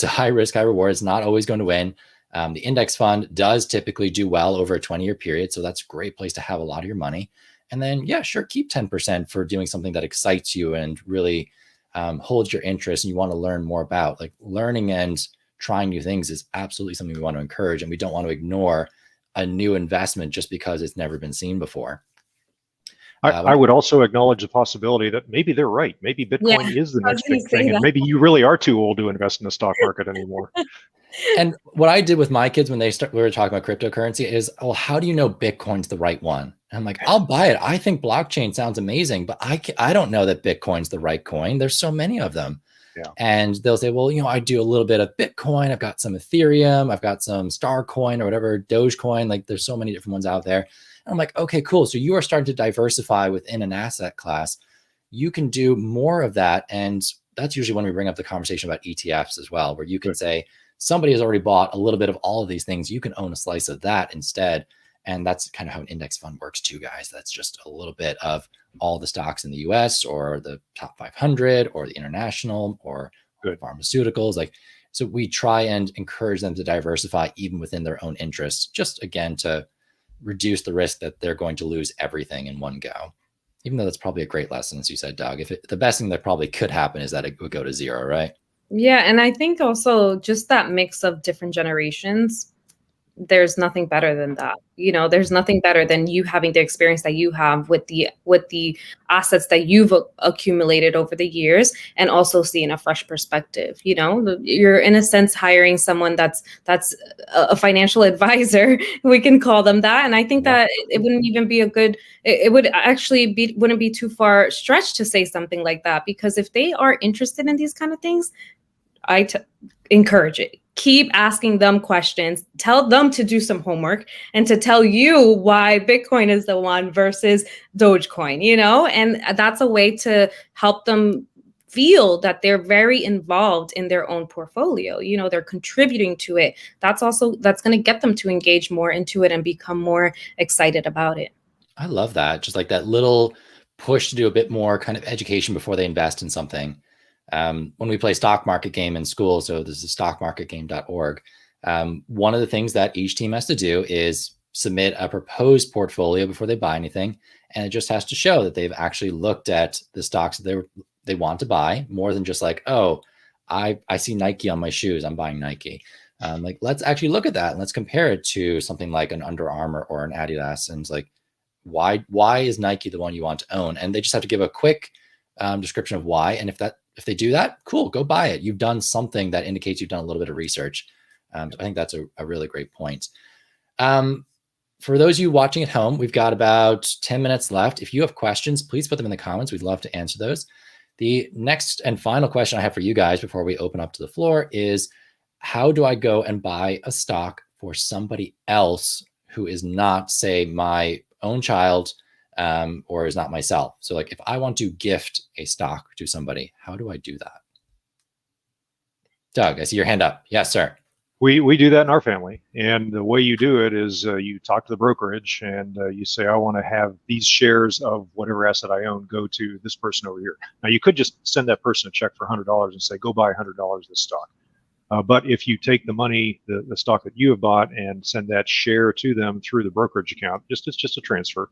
a high risk, high reward. It's not always going to win. The index fund does typically do well over a 20-year period. So that's a great place to have a lot of your money. And then, yeah, sure, keep 10% for doing something that excites you and really holds your interest and you want to learn more about. Like, learning and trying new things is absolutely something we want to encourage. And we don't want to ignore a new investment just because it's never been seen before. I would also acknowledge the possibility that maybe they're right. Maybe Bitcoin is the next big thing, and maybe you really are too old to invest in the stock market anymore. And what I did with my kids when we were talking about cryptocurrency is, well, how do you know Bitcoin's the right one? And I'm like, I'll buy it. I think blockchain sounds amazing, but I don't know that Bitcoin's the right coin. There's so many of them. Yeah. And they'll say, well, I do a little bit of Bitcoin. I've got some Ethereum. I've got some Starcoin or whatever, Dogecoin. Like, there's so many different ones out there. And I'm like, okay, cool. So you are starting to diversify within an asset class. You can do more of that. And that's usually when we bring up the conversation about ETFs as well, where you can say somebody has already bought a little bit of all of these things. You can own a slice of that instead. And that's kind of how an index fund works too, guys. That's just a little bit of all the stocks in the US or the top 500 or the international or pharmaceuticals. Like, so we try and encourage them to diversify even within their own interests, just again, to reduce the risk that they're going to lose everything in one go. Even though that's probably a great lesson, as you said, Doug. The best thing that probably could happen is that it would go to zero, right? Yeah. And I think also just that mix of different generations, there's nothing better than that. There's nothing better than you having the experience that you have with the assets that you've accumulated over the years, and also seeing a fresh perspective. You're in a sense hiring someone that's a financial advisor. We can call them that. And I think that it wouldn't even be it would actually wouldn't be too far stretched to say something like that, because if they are interested in these kind of things, I encourage it. Keep asking them questions, tell them to do some homework and to tell you why Bitcoin is the one versus Dogecoin, and that's a way to help them feel that they're very involved in their own portfolio. They're contributing to it. That's going to get them to engage more into it and become more excited about it. I love that. Just like that little push to do a bit more kind of education before they invest in something. When we play stock market game in school, so this is stockmarketgame.org, one of the things that each team has to do is submit a proposed portfolio before they buy anything. And it just has to show that they've actually looked at the stocks that they want to buy, more than just like, oh, I see Nike on my shoes, I'm buying Nike. Like, let's actually look at that and let's compare it to something like an Under Armour or an Adidas. And it's like, why is Nike the one you want to own? And they just have to give a quick description of why. And if they do that, cool, go buy it. You've done something that indicates you've done a little bit of research. So I think that's a really great point. For those of you watching at home, we've got about 10 minutes left. If you have questions, please put them in the comments. We'd love to answer those. The next and final question I have for you guys before we open up to the floor is, how do I go and buy a stock for somebody else who is not, say, my own child, or is not myself? So like, if I want to gift a stock to somebody, how do I do that? Doug, I see your hand up. Yes, sir. We do that in our family. And the way you do it is you talk to the brokerage and you say, I want to have these shares of whatever asset I own go to this person over here. Now, you could just send that person a check for $100 and say, go buy $100 of this stock. But if you take the money, the stock that you have bought, and send that share to them through the brokerage account, it's just a transfer,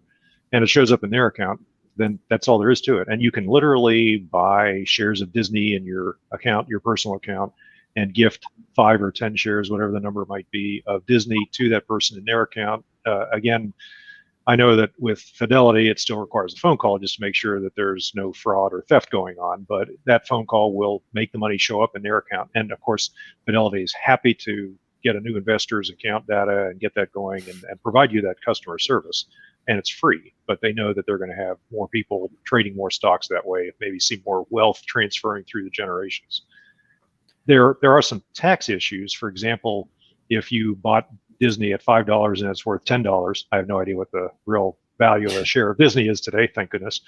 and it shows up in their account, then that's all there is to it. And you can literally buy shares of Disney in your account, your personal account, and gift 5 or 10 shares, whatever the number might be, of Disney to that person in their account. Again, I know that with Fidelity, it still requires a phone call just to make sure that there's no fraud or theft going on, but that phone call will make the money show up in their account. And of course, Fidelity is happy to get a new investor's account data and get that going and provide you that customer service. And it's free, but they know that they're going to have more people trading more stocks that way, maybe see more wealth transferring through the generations. There are some tax issues. For example, if you bought Disney at $5 and it's worth $10, I have no idea what the real value of a share of Disney is today, thank goodness.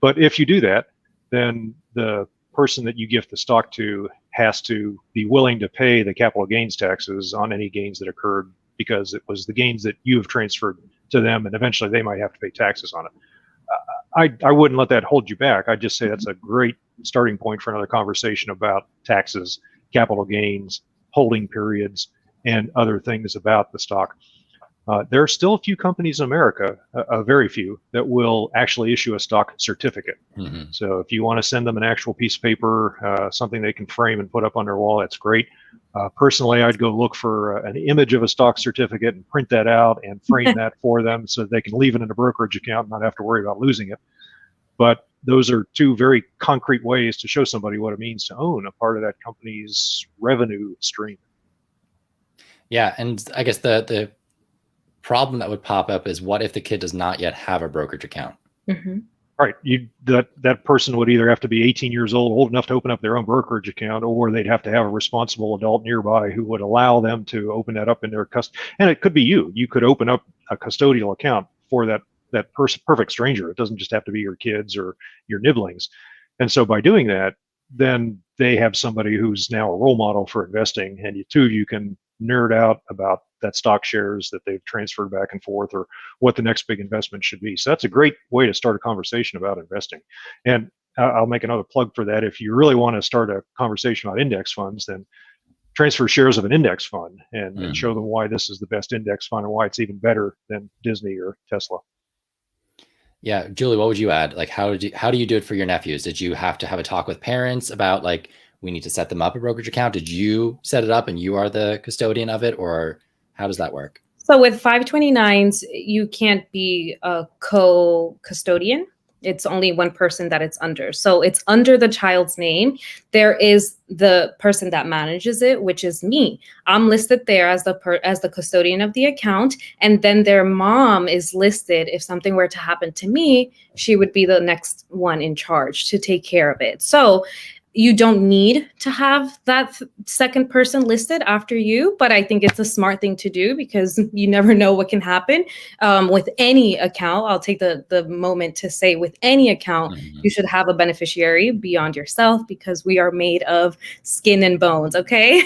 But if you do that, then the person that you gift the stock to has to be willing to pay the capital gains taxes on any gains that occurred, because it was the gains that you have transferred to them, and eventually they might have to pay taxes on it. I wouldn't let that hold you back. I'd just say that's a great starting point for another conversation about taxes, capital gains, holding periods, and other things about the stock. There are still a few companies in America, a very few, that will actually issue a stock certificate. Mm-hmm. So if you want to send them an actual piece of paper, something they can frame and put up on their wall, that's great. Personally, I'd go look for an image of a stock certificate and print that out and frame that for them so they can leave it in a brokerage account and not have to worry about losing it. But those are two very concrete ways to show somebody what it means to own a part of that company's revenue stream. Yeah, and I guess the problem that would pop up is, what if the kid does not yet have a brokerage account? Mm-hmm. Right. That person would either have to be 18 years old enough to open up their own brokerage account, or they'd have to have a responsible adult nearby who would allow them to open that up in their and it could be you. You could open up a custodial account for that perfect stranger. It doesn't just have to be your kids or your nibblings. And so by doing that, then they have somebody who's now a role model for investing, and you can nerd out about that stock shares that they've transferred back and forth, or what the next big investment should be. So that's a great way to start a conversation about investing. And I'll make another plug for that. If you really want to start a conversation about index funds, then transfer shares of an index fund and show them why this is the best index fund and why it's even better than Disney or Tesla. Yeah, Julie, what would you add? Like, how do you do it for your nephews? Did you have to have a talk with parents about, like, we need to set them up a brokerage account? Did you set it up and you are the custodian of it, or how does that work? So with 529s, you can't be a co-custodian. It's only one person that it's under. So it's under the child's name. There is the person that manages it, which is me. I'm listed there as the custodian of the account. And then their mom is listed. If something were to happen to me, she would be the next one in charge to take care of it. So you don't need to have that second person listed after you, but I think it's a smart thing to do, because you never know what can happen with any account. I'll take the moment to say, with any account, you should have a beneficiary beyond yourself, because we are made of skin and bones, okay?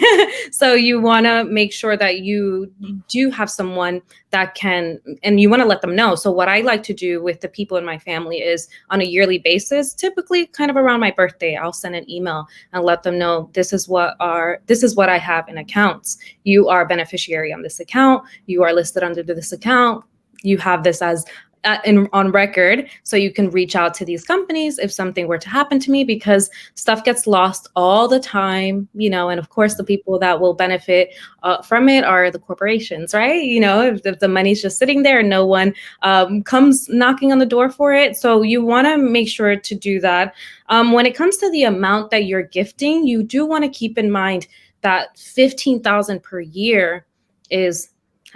So you want to make sure that you do have someone that can, and you want to let them know. So what I like to do with the people in my family is, on a yearly basis, typically kind of around my birthday, I'll send an email and let them know, this is what I have in accounts. You are a beneficiary on this account. You are listed under this account. You have this as on record, so you can reach out to these companies if something were to happen to me, because stuff gets lost all the time, and of course the people that will benefit from it are the corporations, right? If the money's just sitting there and no one comes knocking on the door for it. So you want to make sure to do that. When it comes to the amount that you're gifting, you do want to keep in mind that $15,000 per year is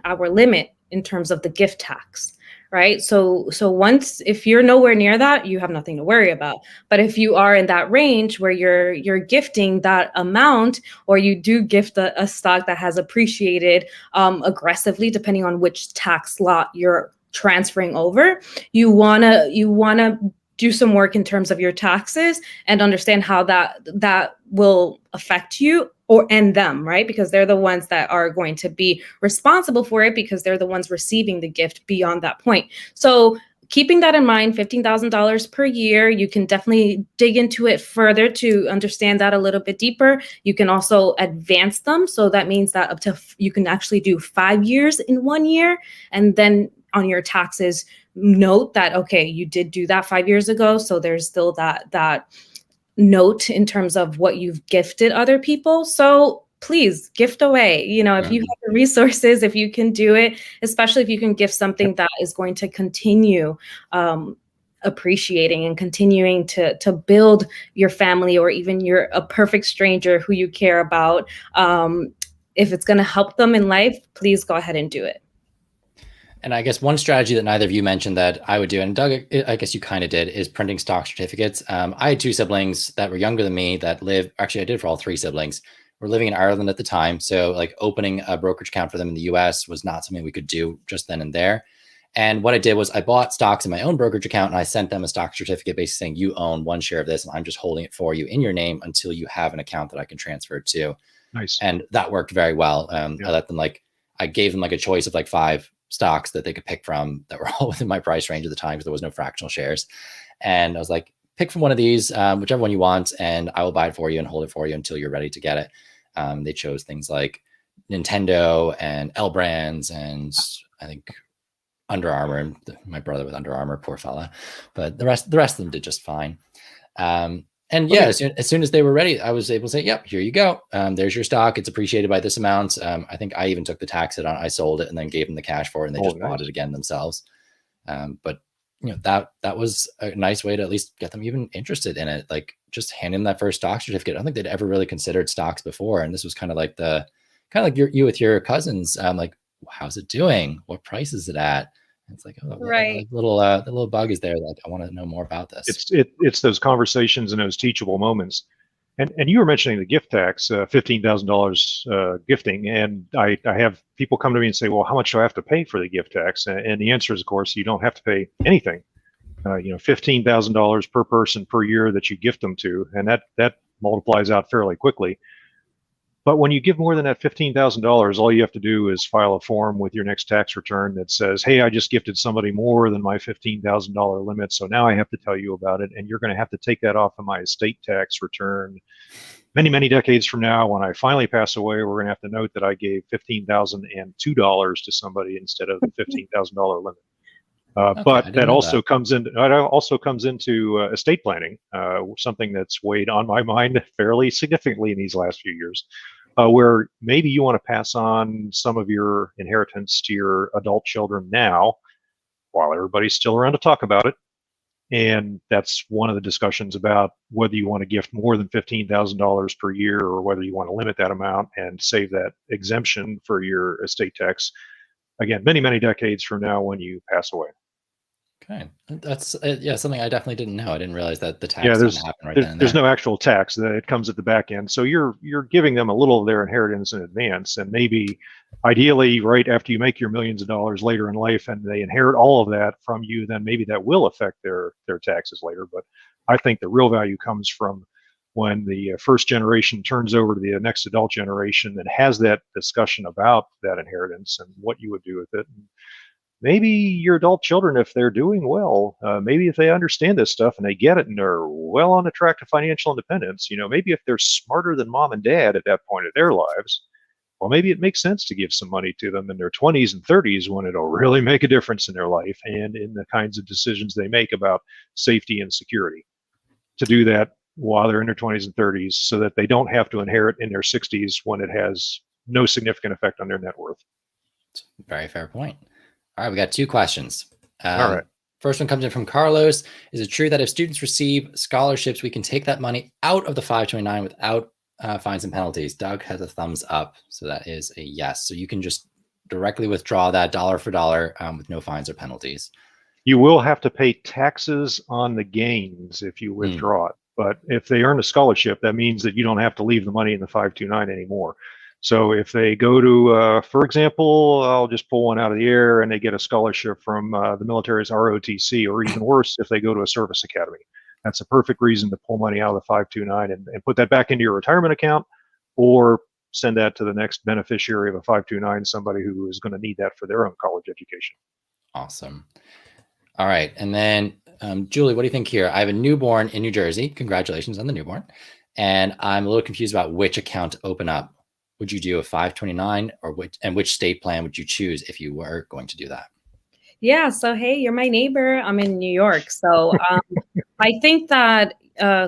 our limit in terms of the gift tax. Right. So if you're nowhere near that, you have nothing to worry about. But if you are in that range where you're gifting that amount, or you do gift a stock that has appreciated aggressively, depending on which tax lot you're transferring over, you wanna do some work in terms of your taxes and understand how that will affect you and them, right? Because they're the ones that are going to be responsible for it, because they're the ones receiving the gift beyond that point. So keeping that in mind, $15,000 per year, you can definitely dig into it further to understand that a little bit deeper. You can also advance them. So that means that you can actually do 5 years in 1 year, and then on your taxes, note that, okay, you did do that 5 years ago. So there's still that note in terms of what you've gifted other people. So please gift away. If you have the resources, if you can do it, especially if you can gift something that is going to continue appreciating and continuing to build your family, or even a perfect stranger who you care about. If it's going to help them in life, please go ahead and do it. And I guess one strategy that neither of you mentioned that I would do, and Doug, I guess you kind of did, is printing stock certificates. I had two siblings that were younger than me that I did for all three siblings. We're living in Ireland at the time. So like opening a brokerage account for them in the US was not something we could do just then and there. And what I did was I bought stocks in my own brokerage account, and I sent them a stock certificate basically saying, you own 1 share of this, and I'm just holding it for you in your name until you have an account that I can transfer it to. Nice. And that worked very well. I let them I gave them like a choice of like 5 stocks that they could pick from that were all within my price range at the time, because there was no fractional shares. And I was like, pick from one of these, whichever one you want, and I will buy it for you and hold it for you until you're ready to get it. They chose things like Nintendo and L Brands, and I think Under Armour, and my brother with Under Armour, poor fella. But the rest of them did just fine. And yeah, as soon as they were ready, I was able to say, yep, here you go. There's your stock. It's appreciated by this amount. I think I even took the tax hit on it. I sold it and then gave them the cash for it, and they just bought it again themselves. But that was a nice way to at least get them even interested in it. Like just handing them that first stock certificate. I don't think they'd ever really considered stocks before. And this was kind of like you with your cousins. Like, how's it doing? What price is it at? It's like, oh, right. The little bug is there. Like, I want to know more about this. It's those conversations and those teachable moments. And you were mentioning the gift tax, $15,000 gifting, and I have people come to me and say, well, how much do I have to pay for the gift tax? And the answer is, of course, you don't have to pay anything. $15,000 per person per year that you gift them to, and that multiplies out fairly quickly. But when you give more than that $15,000, all you have to do is file a form with your next tax return that says, hey, I just gifted somebody more than my $15,000 limit, so now I have to tell you about it, and you're going to have to take that off of my estate tax return. Many, many decades from now, when I finally pass away, we're going to have to note that I gave $15,002 to somebody instead of the $15,000 limit. But that also comes into estate planning, something that's weighed on my mind fairly significantly in these last few years, where maybe you want to pass on some of your inheritance to your adult children now, while everybody's still around to talk about it. And that's one of the discussions about whether you want to gift more than $15,000 per year, or whether you want to limit that amount and save that exemption for your estate tax. Again, many, many decades from now when you pass away. Okay, that's something I definitely didn't know. I didn't realize that the tax didn't happen right then and there's no actual tax; that it comes at the back end. So you're giving them a little of their inheritance in advance, and maybe, ideally, right after you make your millions of dollars later in life, and they inherit all of that from you, then maybe that will affect their taxes later. But I think the real value comes from when the first generation turns over to the next adult generation and has that discussion about that inheritance and what you would do with it. And maybe your adult children, if they're doing well, maybe if they understand this stuff and they get it and they're well on the track to financial independence, maybe if they're smarter than mom and dad at that point of their lives, well, maybe it makes sense to give some money to them in their 20s and 30s when it'll really make a difference in their life and in the kinds of decisions they make about safety and security. To do that while they're in their 20s and 30s, so that they don't have to inherit in their 60s when it has no significant effect on their net worth. Very fair point. All right, we got 2 questions. All right. First one comes in from Carlos. Is it true that if students receive scholarships, we can take that money out of the 529 without fines and penalties? Doug has a thumbs up, so that is a yes. So you can just directly withdraw that dollar for dollar with no fines or penalties. You will have to pay taxes on the gains if you withdraw it. But if they earn a scholarship, that means that you don't have to leave the money in the 529 anymore. So if they go to, for example, I'll just pull one out of the air, and they get a scholarship from the military's ROTC, or even worse, if they go to a service academy, that's a perfect reason to pull money out of the 529 and put that back into your retirement account, or send that to the next beneficiary of a 529, somebody who is going to need that for their own college education. Awesome. All right. And then, Julie, what do you think here? I have a newborn in New Jersey. Congratulations on the newborn. And I'm a little confused about which account to open up. Would you do a 529 or which state plan would you choose if you were going to do that? Yeah. So, hey, you're my neighbor. I'm in New York. So I think that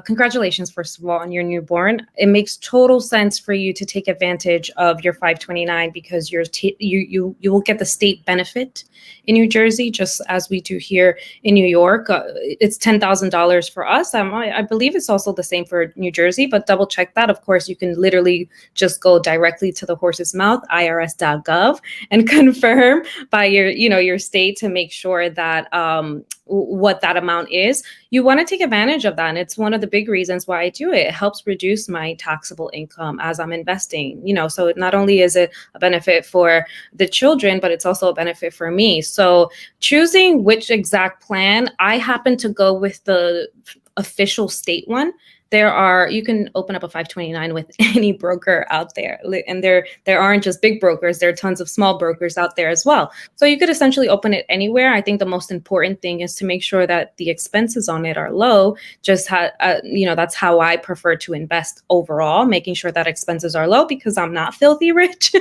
congratulations, first of all, on your newborn. It makes total sense for you to take advantage of your 529 because you will get the state benefit in New Jersey, just as we do here in New York. It's $10,000 for us. I believe it's also the same for New Jersey, but double check that. Of course, you can literally just go directly to the horse's mouth, irs.gov, and confirm by your state to make sure that what that amount is. You want to take advantage of that. And it's one of the big reasons why I do it. It helps reduce my taxable income as I'm investing, so not only is it a benefit for the children, but it's also a benefit for me. So choosing which exact plan, I happen to go with the official state one. You can open up a 529 with any broker out there. And there aren't just big brokers, there are tons of small brokers out there as well. So you could essentially open it anywhere. I think the most important thing is to make sure that the expenses on it are low. That's how I prefer to invest overall, making sure that expenses are low because I'm not filthy rich.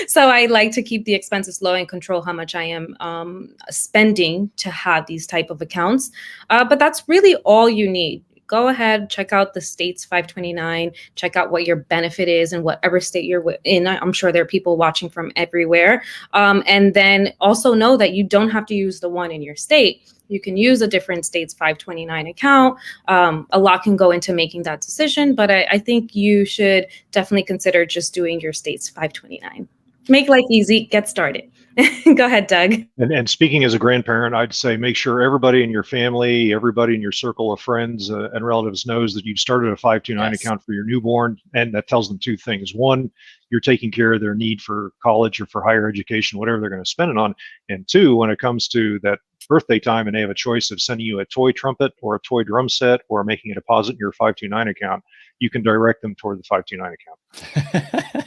So I like to keep the expenses low and control how much I am spending to have these type of accounts. But that's really all you need. Go ahead, check out the state's 529, check out what your benefit is in whatever state you're in. I'm sure there are people watching from everywhere. And then also know that you don't have to use the one in your state. You can use a different state's 529 account. A lot can go into making that decision, but I think you should definitely consider just doing your state's 529. Make life easy, get started. Go ahead, Doug. And speaking as a grandparent, I'd say make sure everybody in your family, everybody in your circle of friends and relatives knows that you've started a 529 account for your newborn. And that tells them two things. One, you're taking care of their need for college or for higher education, whatever they're going to spend it on. And two, when it comes to that birthday time and they have a choice of sending you a toy trumpet or a toy drum set or making a deposit in your 529 account, you can direct them toward the 529 account.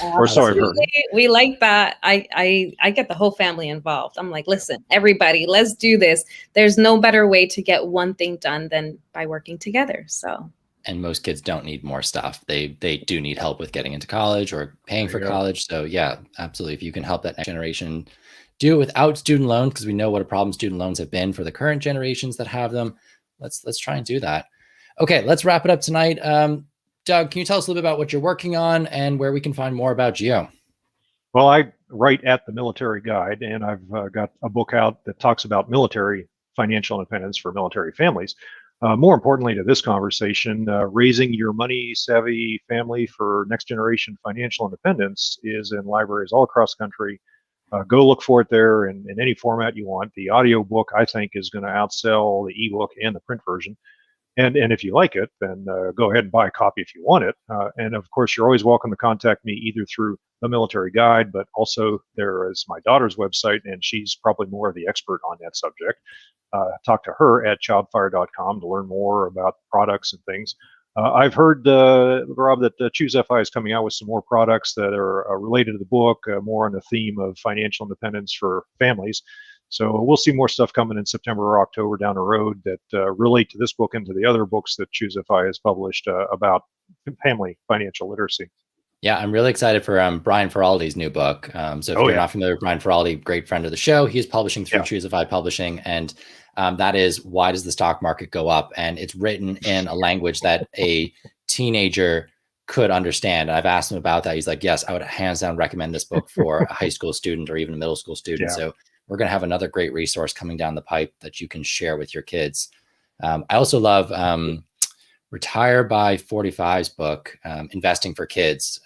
Or so I've heard. We like that. I get the whole family involved. I'm like, listen, everybody, let's do this. There's no better way to get one thing done than by working together. So. And most kids don't need more stuff. They do need help with getting into college or paying for college. So yeah, absolutely. If you can help that next generation do it without student loans, because we know what a problem student loans have been for the current generations that have them. Let's try and do that. Okay, let's wrap it up tonight. Doug, can you tell us a little bit about what you're working on and where we can find more about Geo? Well, I write at the Military Guide, and I've got a book out that talks about military financial independence for military families. More importantly to this conversation, raising your money-savvy family for next-generation financial independence is in libraries all across the country. Go look for it there in any format you want. The audio book, I think, is going to outsell the ebook and the print version. And if you like it, then go ahead and buy a copy if you want it. And of course, you're always welcome to contact me either through the Military Guide, but also there is my daughter's website, and she's probably more of the expert on that subject. Talk to her at childfire.com to learn more about products and things. I've heard, Rob, that ChooseFI is coming out with some more products that are related to the book, more on the theme of financial independence for families. So we'll see more stuff coming in September or October down the road that relate to this book and to the other books that ChooseFI has published about family financial literacy. Yeah, I'm really excited for Brian Feraldi's new book. So if you're not familiar with Brian Feraldi, great friend of the show, he's publishing through ChooseFI Publishing, and that is Why Does the Stock Market Go Up? And it's written in a language that a teenager could understand. I've asked him about that. He's like, yes, I would hands down recommend this book for a high school student or even a middle school student. So we're going to have another great resource coming down the pipe that you can share with your kids. I also love Retire by 45's book, Investing for Kids.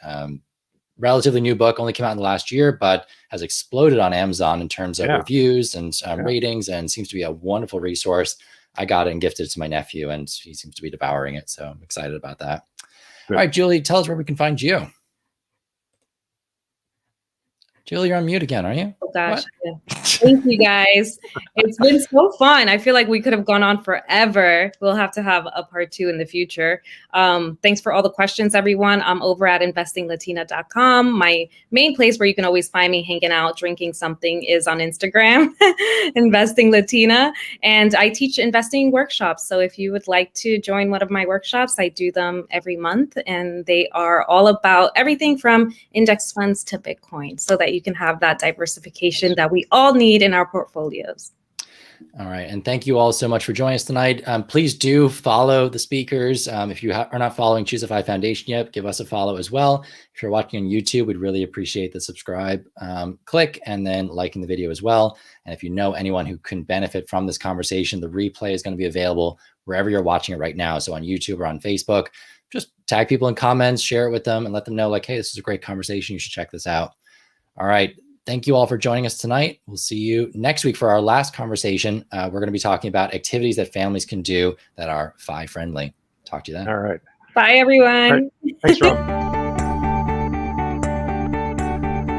Relatively new book, only came out in the last year, but has exploded on Amazon in terms of reviews and ratings, and seems to be a wonderful resource. I got it and gifted it to my nephew, and he seems to be devouring it. So I'm excited about that. Good. All right, Julie, tell us where we can find you. Julie, you're on mute again, aren't you? Oh, gosh. Yeah. Thank you, guys. It's been so fun. I feel like we could have gone on forever. We'll have to have a part 2 in the future. Thanks for all the questions, everyone. I'm over at investinglatina.com. My main place where you can always find me hanging out, drinking something is on Instagram, Investing Latina. And I teach investing workshops. So if you would like to join one of my workshops, I do them every month. And they are all about everything from index funds to Bitcoin, so that you can have that diversification that we all need in our portfolios. All right. And thank you all so much for joining us tonight. Please do follow the speakers. If you are not following ChooseFI Foundation yet, give us a follow as well. If you're watching on YouTube, we'd really appreciate the subscribe click and then liking the video as well. And if you know anyone who can benefit from this conversation, the replay is going to be available wherever you're watching it right now. So on YouTube or on Facebook, just tag people in comments, share it with them, and let them know, like, hey, this is a great conversation. You should check this out. All right. Thank you all for joining us tonight. We'll see you next week for our last conversation. We're going to be talking about activities that families can do that are FI friendly. Talk to you then. All right. Bye, everyone. All right. Thanks, Rob.